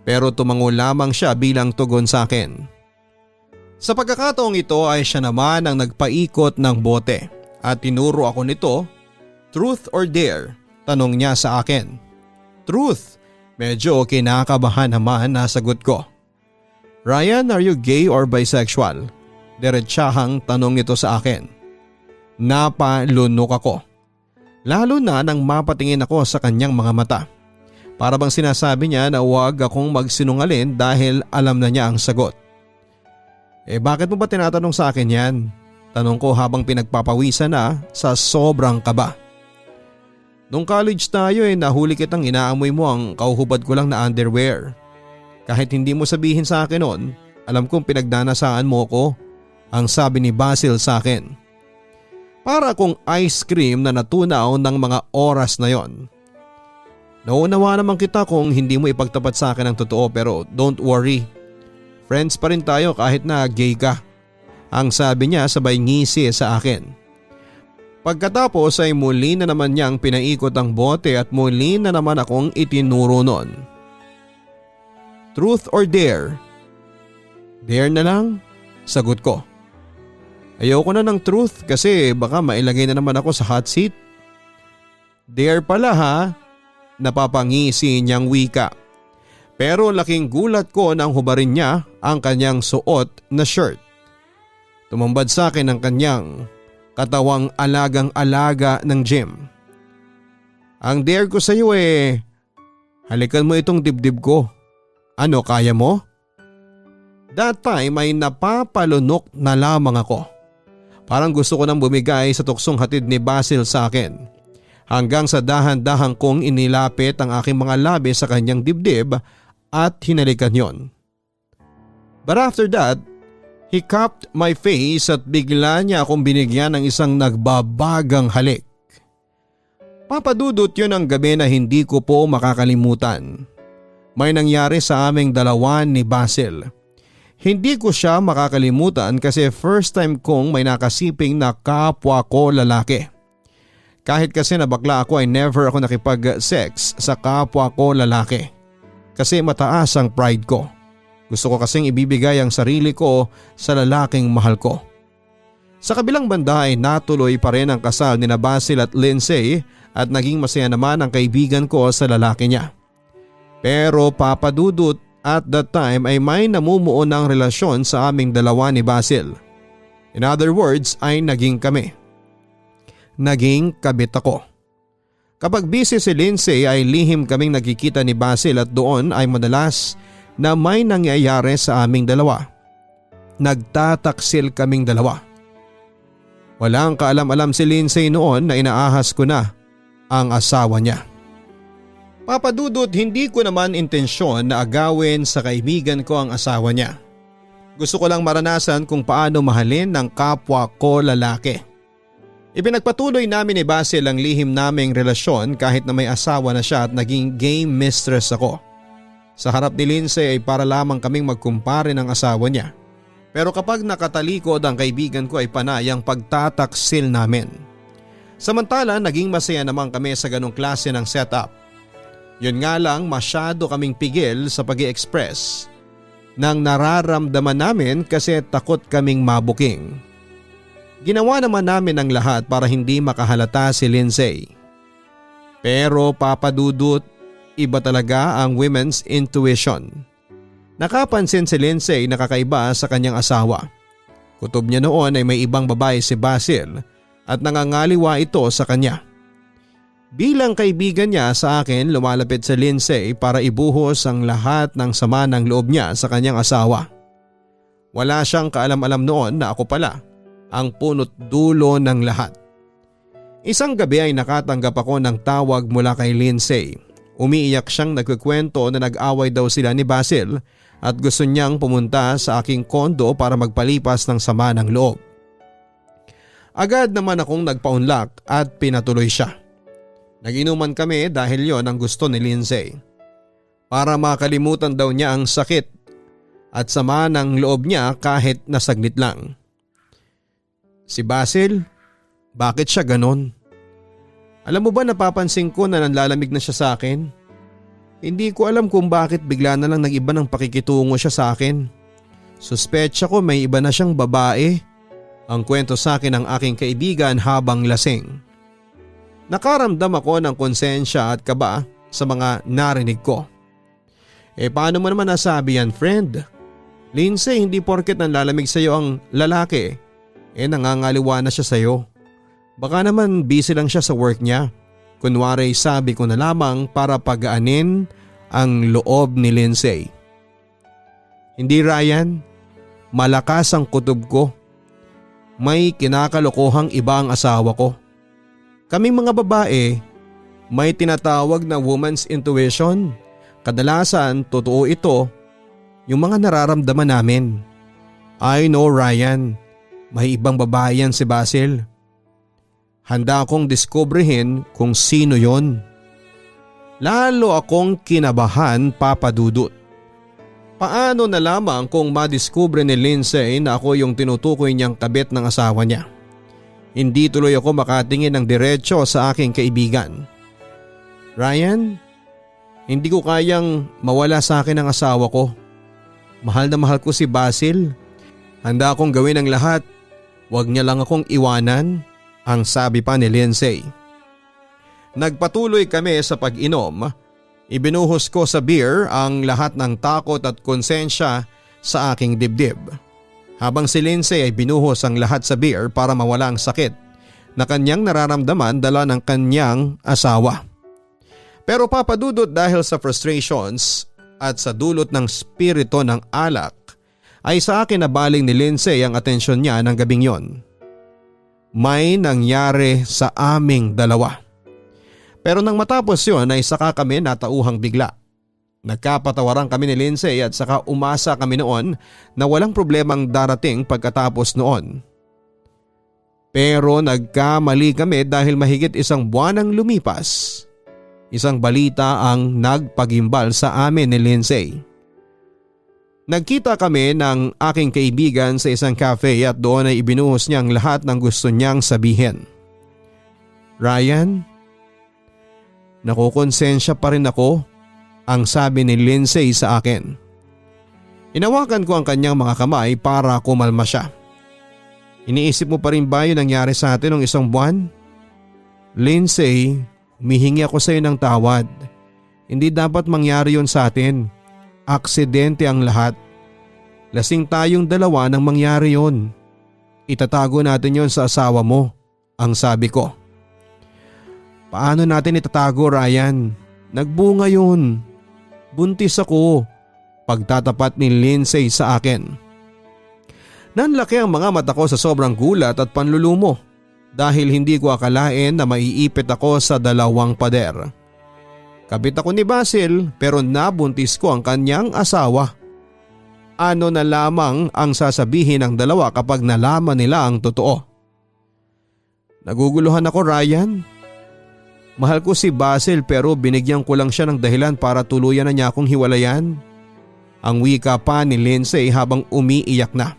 Pero tumango lamang siya bilang tugon sa akin. Sa pagkakataong ito ay siya naman ang nagpaikot ng bote at tinuro ako nito. Truth or dare? Tanong niya sa akin. Truth. Medyo kinakabahan naman na sagot ko. Ryan, are you gay or bisexual? Diretsahang tanong nito sa akin. Napalunok ako. Lalo na nang mapatingin ako sa kanyang mga mata. Para bang sinasabi niya na huwag akong magsinungaling dahil alam na niya ang sagot. Bakit mo ba tinatanong sa akin yan? Tanong ko habang pinagpapawisan na sa sobrang kaba. Nung college tayo nahuli kitang inaamoy mo ang kauhubad ko lang na underwear. Kahit hindi mo sabihin sa akin noon, alam kong pinagdanasaan mo ko, ang sabi ni Basil sa akin. Para akong ice cream na natunaw ng mga oras na yon. Nauunawa naman kita kung hindi mo ipagtapat sa akin ang totoo pero don't worry. Friends pa rin tayo kahit na gay ka. Ang sabi niya sabay ngisi sa akin. Pagkatapos ay muli na naman niyang pinaikot ang bote at muli na naman akong itinuro nun. Truth or dare? Dare na lang? Sagot ko. Ayoko na ng truth kasi baka mailagay na naman ako sa hot seat. Dare pala ha, napapangisi niyang wika. Pero laking gulat ko nang hubarin niya ang kanyang suot na shirt. Tumambad sa akin ang kanyang katawang alagang-alaga ng gym. Ang dare ko sa iyo halikan mo itong dibdib ko. Ano, kaya mo? That time ay napapalunok na lamang ako. Parang gusto ko nang bumigay sa tuksong hatid ni Basil sa akin. Hanggang sa dahan-dahang kong inilapit ang aking mga labi sa kanyang dibdib at hinalikan yon. But after that, he cupped my face at bigla niya akong binigyan ng isang nagbabagang halik. Papadudot yun ang gabi na hindi ko po makakalimutan. May nangyari sa aming dalawa ni Basil. Hindi ko siya makakalimutan kasi first time kong may nakasiping na kapwa ko lalaki. Kahit kasi na bakla ako ay never ako nakipag-sex sa kapwa ko lalaki. Kasi mataas ang pride ko. Gusto ko kasing ibibigay ang sarili ko sa lalaking mahal ko. Sa kabilang banda ay natuloy pa rin ang kasal ni Basil at Lindsay at naging masaya naman ang kaibigan ko sa lalaki niya. Pero papadudot at that time ay may namumuo ng relasyon sa aming dalawa ni Basil. In other words ay naging kami. Naging kabit ako. Kapag busy si Lindsay ay lihim kaming nagkikita ni Basil at doon ay madalas na may nangyayari sa aming dalawa. Nagtataksil kaming dalawa. Walang kaalam-alam si Lindsay noon na inaahas ko na ang asawa niya. Papadudot, hindi ko naman intensyon na agawin sa kaibigan ko ang asawa niya. Gusto ko lang maranasan kung paano mahalin ng kapwa ko lalaki. Ipinagpatuloy namin ni Basil ang lihim naming relasyon kahit na may asawa na siya at naging game mistress ako. Sa harap ni Lindsay ay para lamang kaming magkumpare ng asawa niya. Pero kapag nakatalikod ang kaibigan ko ay panay ang pagtataksil namin. Samantala naging masaya naman kami sa ganong klase ng setup. Yun nga lang masyado kaming pigil sa pag-i-express ng nararamdaman namin kasi takot kaming mabuking. Ginawa naman namin ang lahat para hindi makahalata si Lindsay. Pero papadudot, iba talaga ang women's intuition. Nakapansin si Lindsay na kakaiba sa kanyang asawa. Kutob niya noon ay may ibang babae si Basil at nangangaliwa ito sa kanya. Bilang kaibigan niya sa akin, lumalapit si Lindsay para ibuhos ang lahat ng sama ng loob niya sa kanyang asawa. Wala siyang kaalam-alam noon na ako pala ang punot dulo ng lahat. Isang gabi ay nakatanggap ako ng tawag mula kay Lindsay. Umiiyak siyang nagkukwento na nag-away daw sila ni Basil at gusto niyang pumunta sa aking kondo para magpalipas ng sama ng loob. Agad naman akong nagpaunlak at pinatuloy siya. Nag-inuman kami dahil yon ang gusto ni Lindsay. Para makalimutan daw niya ang sakit at sama ng loob niya kahit nasaglit lang. Si Basil, bakit siya ganon? Alam mo ba napapansin ko na nanlalamig na siya sa akin? Hindi ko alam kung bakit bigla na lang nag-iba ng pakikitungo siya sa akin. Suspetsya ko may iba na siyang babae. Ang kwento sa akin ng aking kaibigan habang lasing. Nakaramdam ako ng konsensya at kaba sa mga narinig ko. Paano mo naman nasabi yan, friend? Lindsay, hindi porket nanlalamig sa iyo ang lalaki, nangangaliwa na siya sa iyo. Baka naman busy lang siya sa work niya. Kunwari sabi ko na lamang para pagaanin ang loob ni Lindsay. Hindi, Ryan, malakas ang kutob ko. May kinakalokohang iba ang asawa ko. Kaming mga babae, may tinatawag na woman's intuition. Kadalasan, totoo ito, yung mga nararamdaman namin. I know, Ryan, may ibang babae yan si Basil. Handa akong diskubrihin kung sino yon. Lalo akong kinabahan, papadudot. Paano na lamang kung madiskubre ni Lindsay na ako yung tinutukoy niyang kabit ng asawa niya? Hindi tuloy ako makatingin ng diretso sa aking kaibigan. Ryan, hindi ko kayang mawala sa akin ang asawa ko. Mahal na mahal ko si Basil. Handa akong gawin ang lahat. Huwag niya lang akong iwanan, ang sabi pa ni Lindsay. Nagpatuloy kami sa pag-inom. Ibinuhos ko sa beer ang lahat ng takot at konsensya sa aking dibdib. Habang si Lindsay ay binuhos ang lahat sa beer para mawala ang sakit na kanyang nararamdaman dala ng kanyang asawa. Pero papadudot dahil sa frustrations at sa dulot ng spirito ng alak ay sa akin nabaling ni Lindsay ang atensyon niya ng gabing yon. May nangyari sa aming dalawa. Pero nang matapos yon ay saka kami natauhang bigla. Nagkapatawaran kami ni Lindsay at saka umasa kami noon na walang problemang darating pagkatapos noon. Pero nagkamali kami dahil mahigit 1 buwan ang lumipas. Isang balita ang nagpagimbal sa amin ni Lindsay. Nagkita kami ng aking kaibigan sa isang cafe at doon ay ibinuhos niya ang lahat ng gusto niyang sabihin. Ryan, nakukonsensya pa rin ako, ang sabi ni Lindsay sa akin. Inawakan ko ang kanyang mga kamay para kumalma siya. Iniisip mo pa rin ba yung nangyari sa atin ng 1 buwan? Lindsay, humihingi ako sa iyo ng tawad. Hindi dapat mangyari yon sa atin. Aksidente ang lahat. Lasing tayong dalawa nang mangyari yon. Itatago natin yon sa asawa mo, ang sabi ko. Paano natin itatago, Ryan? Nagbunga yun. Buntis ako, pagtatapat ni Lindsay sa akin. Nanlaki ang mga mata ko sa sobrang gulat at panlulumo dahil hindi ko akalain na maiipit ako sa 2 pader. Kabit ako ni Basil pero nabuntis ko ang kanyang asawa. Ano na lamang ang sasabihin ng dalawa kapag nalaman nila ang totoo? Naguguluhan ako, Ryan. Mahal ko si Basil pero binigyan ko lang siya ng dahilan para tuluyan na niya akong hiwalayan. Ang wika pa ni Lindsay habang umiiyak na.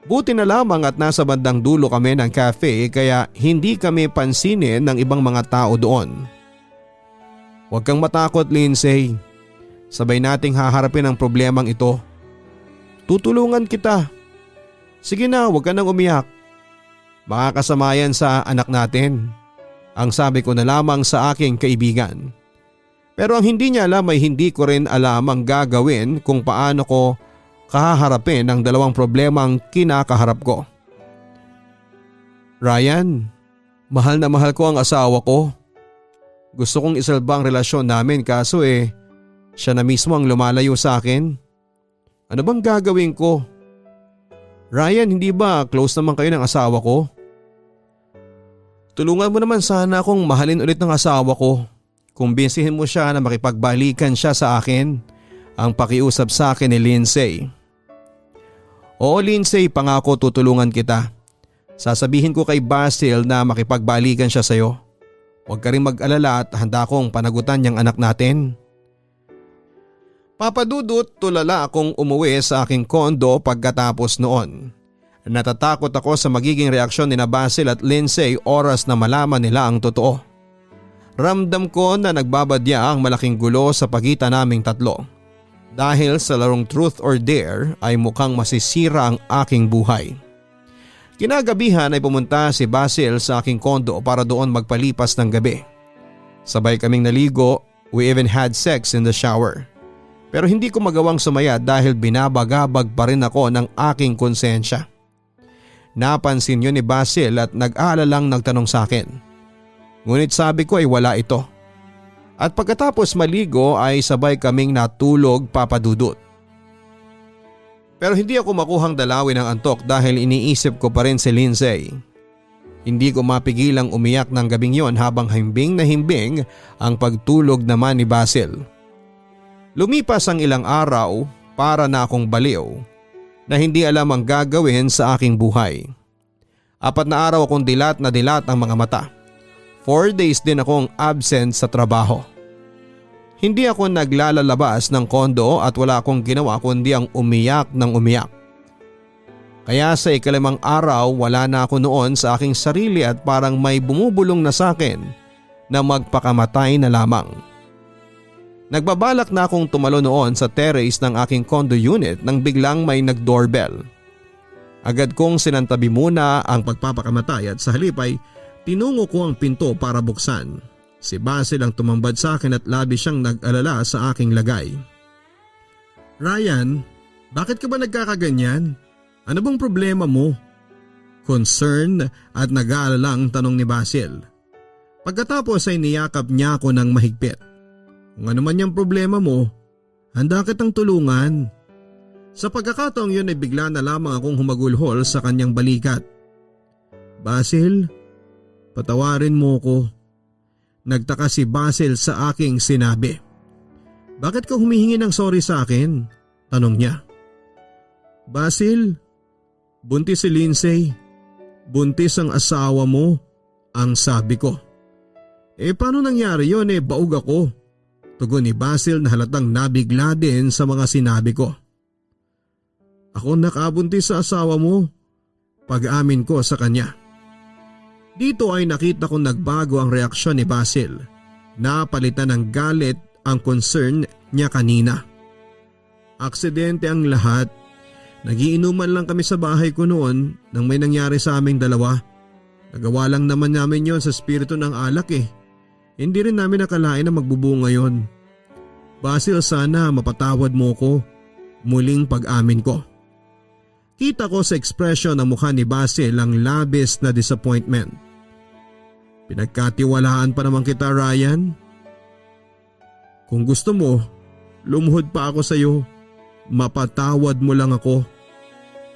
Buti na lamang at nasa bandang dulo kami ng cafe kaya hindi kami pansinin ng ibang mga tao doon. Huwag kang matakot, Lindsay. Sabay nating haharapin ang problemang ito. Tutulungan kita. Sige na, huwag ka nang umiyak. Makakasama yan sa anak natin. Ang sabi ko na lamang sa aking kaibigan. Pero ang hindi niya alam ay hindi ko rin alam ang gagawin kung paano ko kaharapin ang 2 problemang kinakaharap ko. Ryan, mahal na mahal ko ang asawa ko. Gusto kong isalba ang relasyon namin kaso siya na mismo ang lumalayo sa akin. Ano bang gagawin ko? Ryan, hindi ba close naman kayo ng asawa ko? Tulungan mo naman sana akong mahalin ulit ng asawa ko. Kumbinsihin mo siya na makipagbalikan siya sa akin, ang pakiusap sa akin ni Lindsay. Oo, Lindsay, pangako tutulungan kita. Sasabihin ko kay Basil na makipagbalikan siya sa'yo. Huwag ka rin mag-alala at handa akong panagutan niyang anak natin. Papadudot, tulala akong umuwi sa aking kondo pagkatapos noon. Natatakot ako sa magiging reaksyon ni Basil at Lindsay oras na malaman nila ang totoo. Ramdam ko na nagbabadya ang malaking gulo sa pagitan naming tatlo. Dahil sa larong truth or dare ay mukhang masisira ang aking buhay. Kinagabihan ay pumunta si Basil sa aking kondo para doon magpalipas ng gabi. Sabay kaming naligo, we even had sex in the shower. Pero hindi ko magawang sumaya dahil binabagabag pa rin ako ng aking konsensya. Napansin yun ni Basil at nag-aalalang nagtanong sa akin. Ngunit sabi ko ay wala ito. At pagkatapos maligo ay sabay kaming natulog, papadudot. Pero hindi ako makuhang dalawin ng antok dahil iniisip ko pa rin si Lindsay. Hindi ko mapigilang umiyak ng gabing yon habang himbing na himbing ang pagtulog naman ni Basil. Lumipas ang ilang araw para na akong baliw na hindi alam ang gagawin sa aking buhay. 4 na araw akong dilat na dilat ang mga mata. 4 days din akong absent sa trabaho. Hindi ako naglalalabas ng kondo at wala akong ginawa kundi ang umiyak ng umiyak. Kaya sa 5 araw wala na ako noon sa aking sarili at parang may bumubulong na sa akin na magpakamatay na lamang. Nagbabalak na akong tumalo noon sa terrace ng aking condo unit nang biglang may nag-doorbell. Agad kong sinantabi muna ang pagpapakamatay at sa halip ay tinungo ko ang pinto para buksan. Si Basil ang tumambad sa akin at labis siyang nag-alala sa aking lagay. Ryan, bakit ka ba nagkakaganyan? Ano bang problema mo? Concerned at nag-aalala ang tanong ni Basil. Pagkatapos ay niyakap niya ako ng mahigpit. Kung ano man yung problema mo, handa kitang tulungan. Sa pagkakataong yun ay bigla na lamang akong humagulhol sa kanyang balikat. Basil, patawarin mo ko. Nagtaka si Basil sa aking sinabi. Bakit ka humihingi ng sorry sa akin? Tanong niya. Basil, buntis si Lindsay. Buntis ang asawa mo, ang sabi ko. Paano nangyari yun baog ako? Tugon ni Basil na halatang nabigla din sa mga sinabi ko. Ako nakabuntis sa asawa mo, pag-amin ko sa kanya. Dito ay nakita kong nagbago ang reaksyon ni Basil. Napalitan ng galit ang concern niya kanina. Aksidente ang lahat. Nagiinuman lang kami sa bahay ko noon nang may nangyari sa aming dalawa. Nagawa lang naman namin yon sa spirito ng alak Hindi rin namin nakalain na magbubunga yon. Basil, sana mapatawad mo ko. Muling pag-amin ko. Kita ko sa ekspresyon ng mukha ni Basil ang labis na disappointment. Pinagkatiwalaan pa naman kita, Ryan. Kung gusto mo, lumuhod pa ako sa iyo. Mapatawad mo lang ako.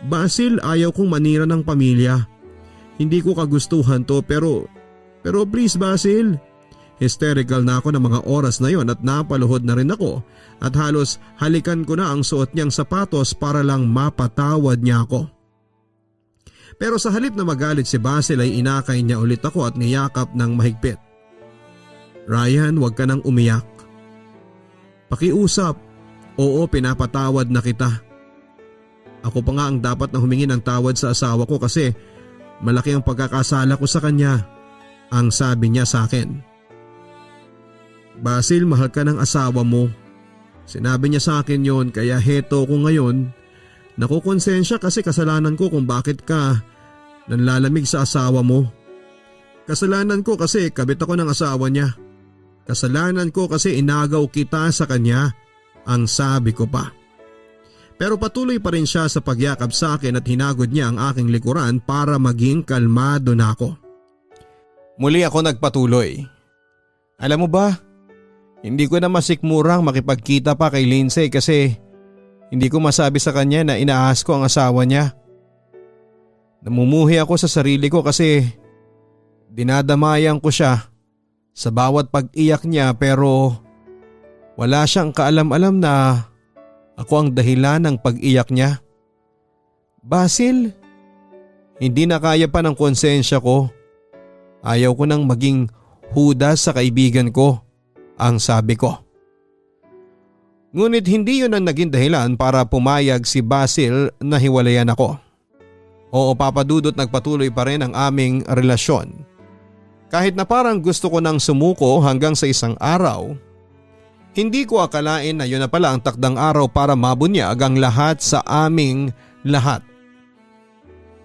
Basil, ayaw kong manira ng pamilya. Hindi ko kagustuhan to pero please Basil. Hysterical na ako ng mga oras na yon at napaluhod na rin ako at halos halikan ko na ang suot niyang sapatos para lang mapatawad niya ako. Pero sa halip na magalit si Basil ay inakay niya ulit ako at niyakap ng mahigpit. Ryan, huwag ka nang umiyak. Pakiusap, oo pinapatawad na kita. Ako pa nga ang dapat na humingi ng tawad sa asawa ko kasi malaki ang pagkakasala ko sa kanya, ang sabi niya sa akin. Basil, mahal ka ng asawa mo. Sinabi niya sa akin yon kaya heto ko ngayon. Nakukonsensya kasi kasalanan ko kung bakit ka nanlalamig sa asawa mo. Kasalanan ko kasi kabit ako ng asawa niya. Kasalanan ko kasi inagaw kita sa kanya, ang sabi ko pa. Pero patuloy pa rin siya sa pagyakap sa akin at hinagod niya ang aking likuran para maging kalmado na ako. Muli ako nagpatuloy. Alam mo ba? Hindi ko na masikmurang makipagkita pa kay Lindsay kasi hindi ko masabi sa kanya na inaahas ko ang asawa niya. Namumuhi ako sa sarili ko kasi dinadamayan ko siya sa bawat pag-iyak niya pero wala siyang kaalam-alam na ako ang dahilan ng pag-iyak niya. Basil, hindi na kaya pa ng konsensya ko. Ayaw ko nang maging Judas sa kaibigan ko, ang sabi ko. Ngunit hindi yun ang naging dahilan para pumayag si Basil na hiwalayan ako. Oo, papadudot, nagpatuloy pa rin ang aming relasyon. Kahit na parang gusto ko nang sumuko hanggang sa isang araw, hindi ko akalain na yun na pala ang takdang araw para mabunyag ang lahat sa aming lahat.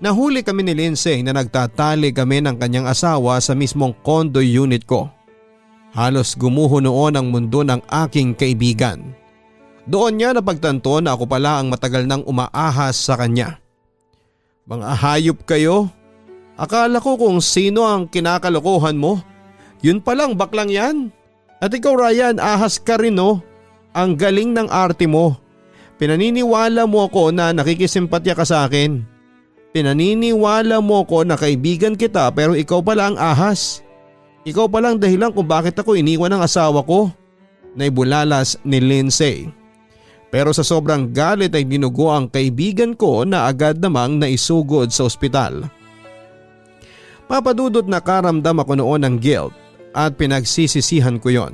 Nahuli kami ni Lindsay na nagtatali kami ng kanyang asawa sa mismong condo unit ko. Halos gumuho noon ang mundo ng aking kaibigan. Doon niya napagtanto na ako pala ang matagal nang umaahas sa kanya. Mga hayop kayo? Akala ko kung sino ang kinakalokohan mo. Yun palang baklang yan. At ikaw Ryan, ahas ka rin no. Ang galing ng arte mo. Pinaniniwala mo ako na nakikisimpatya ka sa akin. Pinaniniwala mo ako na kaibigan kita pero ikaw pala ang ahas. Ikaw palang dahilan kung bakit ako iniwan ng asawa ko. Naibulalas ni Lindsay. Pero sa sobrang galit ay dinugo ang kaibigan ko na agad namang naisugod sa ospital. Papadudot nakaramdam ako noon ng guilt at pinagsisisihan ko yon.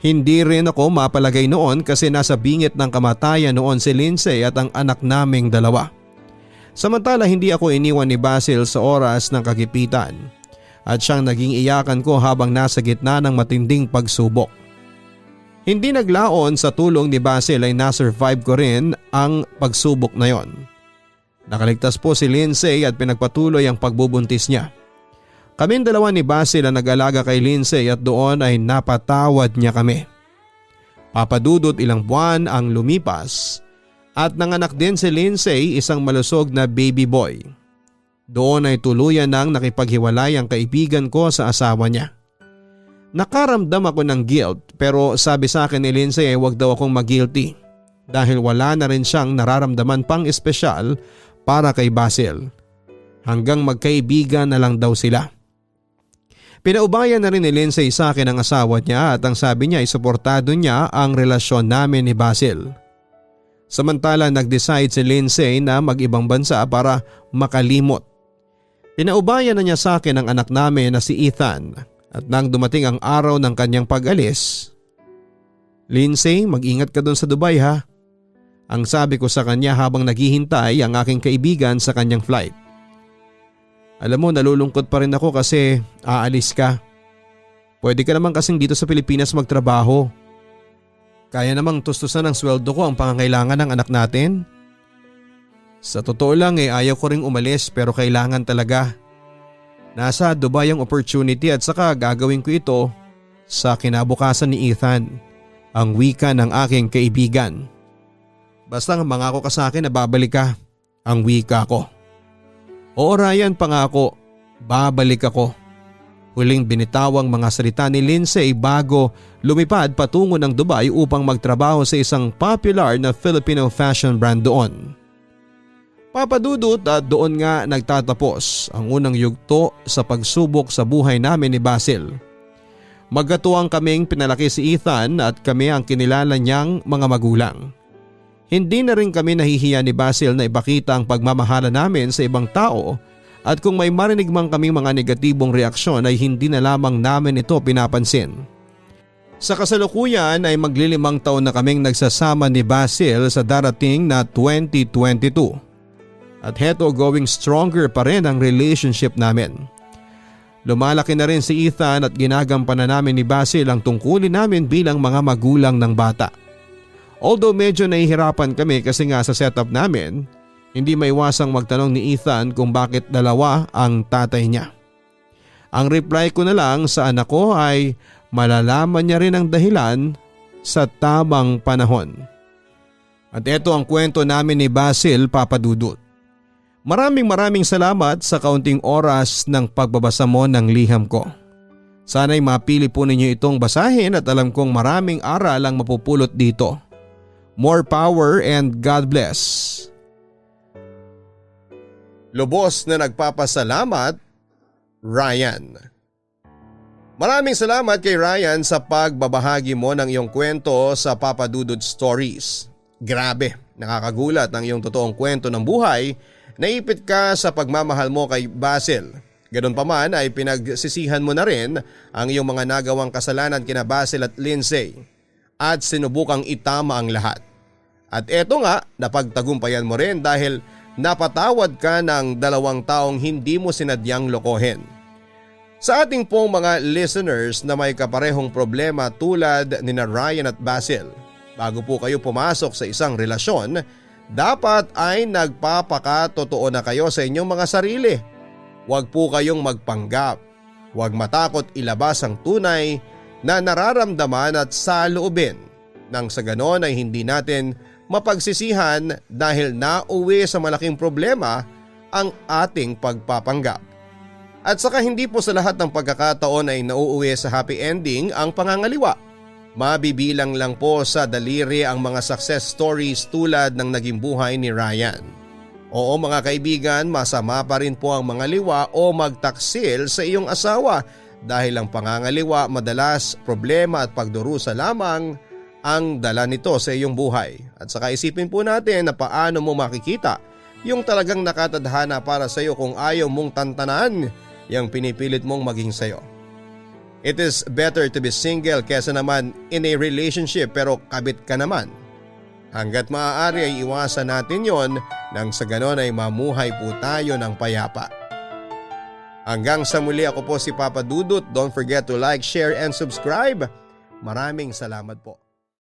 Hindi rin ako mapalagay noon kasi nasa bingit ng kamatayan noon si Lindsay at ang anak naming dalawa. Samantala hindi ako iniwan ni Basil sa oras ng kagipitan at siyang naging iyakan ko habang nasa gitna ng matinding pagsubok. Hindi naglaon sa tulong ni Basil ay nasurvive ko rin ang pagsubok na yon. Nakaligtas po si Lindsay at pinagpatuloy ang pagbubuntis niya. Kaming dalawa ni Basil ang nag-alaga kay Lindsay at doon ay napatawad niya kami. Papadudot ilang buwan ang lumipas at nanganak din si Lindsay, isang malusog na baby boy. Doon ay tuluyan nang nakipaghiwalay ang kaibigan ko sa asawa niya. Nakaramdam ako ng guilt pero sabi sa akin ni Lindsay ay wag daw akong mag-guilty dahil wala na rin siyang nararamdaman pang espesyal para kay Basil. Hanggang magkaibigan na lang daw sila. Pinaubayan na rin ni Lindsay sa akin ang asawa niya at ang sabi niya ay suportado niya ang relasyon namin ni Basil. Samantala nag-decide si Lindsay na mag-ibang bansa para makalimot. Pinaubayan na niya sa akin ang anak namin na si Ethan at nang dumating ang araw ng kanyang pag-alis, "Lindsay, mag-ingat ka doon sa Dubai ha." Ang sabi ko sa kanya habang naghihintay ang aking kaibigan sa kanyang flight. "Alam mo, nalulungkot pa rin ako kasi aalis ka. Pwede ka naman kasing dito sa Pilipinas magtrabaho. Kaya namang tustusan ng sweldo ko ang pangangailangan ng anak natin." Sa totoo lang ayaw ko ring umalis pero kailangan talaga. Nasa Dubai ang opportunity at saka gagawin ko ito sa kinabukasan ni Ethan, ang wika ng aking kaibigan. "Basta mangako ka sa akin na babalik ka," ang wika ko. "Oo Ryan, pangako, babalik ako." Huling binitawang mga salita ni Lindsay bago lumipad patungo ng Dubai upang magtrabaho sa isang popular na Filipino fashion brand doon. Papadudot at doon nga nagtatapos ang unang yugto sa pagsubok sa buhay namin ni Basil. Magkatuwang kaming pinalaki si Ethan at kami ang kinilala niyang mga magulang. Hindi na rin kami nahihiya ni Basil na ipakita ang pagmamahala namin sa ibang tao at kung may marinig man kaming mga negatibong reaksyon ay hindi na lamang namin ito pinapansin. Sa kasalukuyan ay maglilimang taon na kaming nagsasama ni Basil sa darating na 2022. At heto, going stronger pa rin ang relationship namin. Lumalaki na rin si Ethan at ginagampanan namin ni Basil ang tungkulin namin bilang mga magulang ng bata. Although medyo nahihirapan kami kasi nga sa setup namin, hindi maiwasang magtanong ni Ethan kung bakit dalawa ang tatay niya. Ang reply ko na lang sa anak ko ay malalaman niya rin ang dahilan sa tamang panahon. At ito ang kwento namin ni Basil, Papadudot. Maraming salamat sa kaunting oras ng pagbabasa mo ng liham ko. Sana'y mapili po ninyo itong basahin at alam kong maraming aral ang mapupulot dito. More power and God bless. Lubos na nagpapasalamat, Ryan. Maraming salamat kay Ryan sa pagbabahagi mo ng iyong kwento sa Papadudod Stories. Grabe, nakakagulat ang iyong totoong kwento ng buhay. Naipit ka sa pagmamahal mo kay Basil. Ganun pa man ay pinagsisihan mo na rin ang iyong mga nagawang kasalanan kina Basil at Lindsay at sinubukang itama ang lahat. At eto nga, napagtagumpayan mo rin dahil napatawad ka ng 2 taong hindi mo sinadyang lokohin. Sa ating pong mga listeners na may kaparehong problema tulad ni na Ryan at Basil, bago po kayo pumasok sa isang relasyon, dapat ay nagpapakatotoo na kayo sa inyong mga sarili. Huwag po kayong magpanggap. Huwag matakot ilabas ang tunay na nararamdaman at saloobin. Nang sa ganon ay hindi natin mapagsisihan dahil nauwi sa malaking problema ang ating pagpapanggap. At saka hindi po sa lahat ng pagkakataon ay nauuwi sa happy ending ang pangangaliwa. Mabibilang lang po sa daliri ang mga success stories tulad ng naging buhay ni Ryan. Oo mga kaibigan, masama pa rin po ang mga liwa o magtaksil sa iyong asawa dahil ang pangangaliwa madalas problema at pagdurusa lamang ang dala nito sa iyong buhay. At saka isipin po natin na paano mo makikita yung talagang nakatadhana para sa iyo kung ayaw mong tantanan yung pinipilit mong maging sa iyo. It is better to be single kesa naman in a relationship pero kabit ka naman. Hanggat maaari ay iwasan natin yon nang sa ganon ay mamuhay po tayo ng payapa. Hanggang sa muli, ako po si Papa Dudut. Don't forget to like, share and subscribe. Maraming salamat po.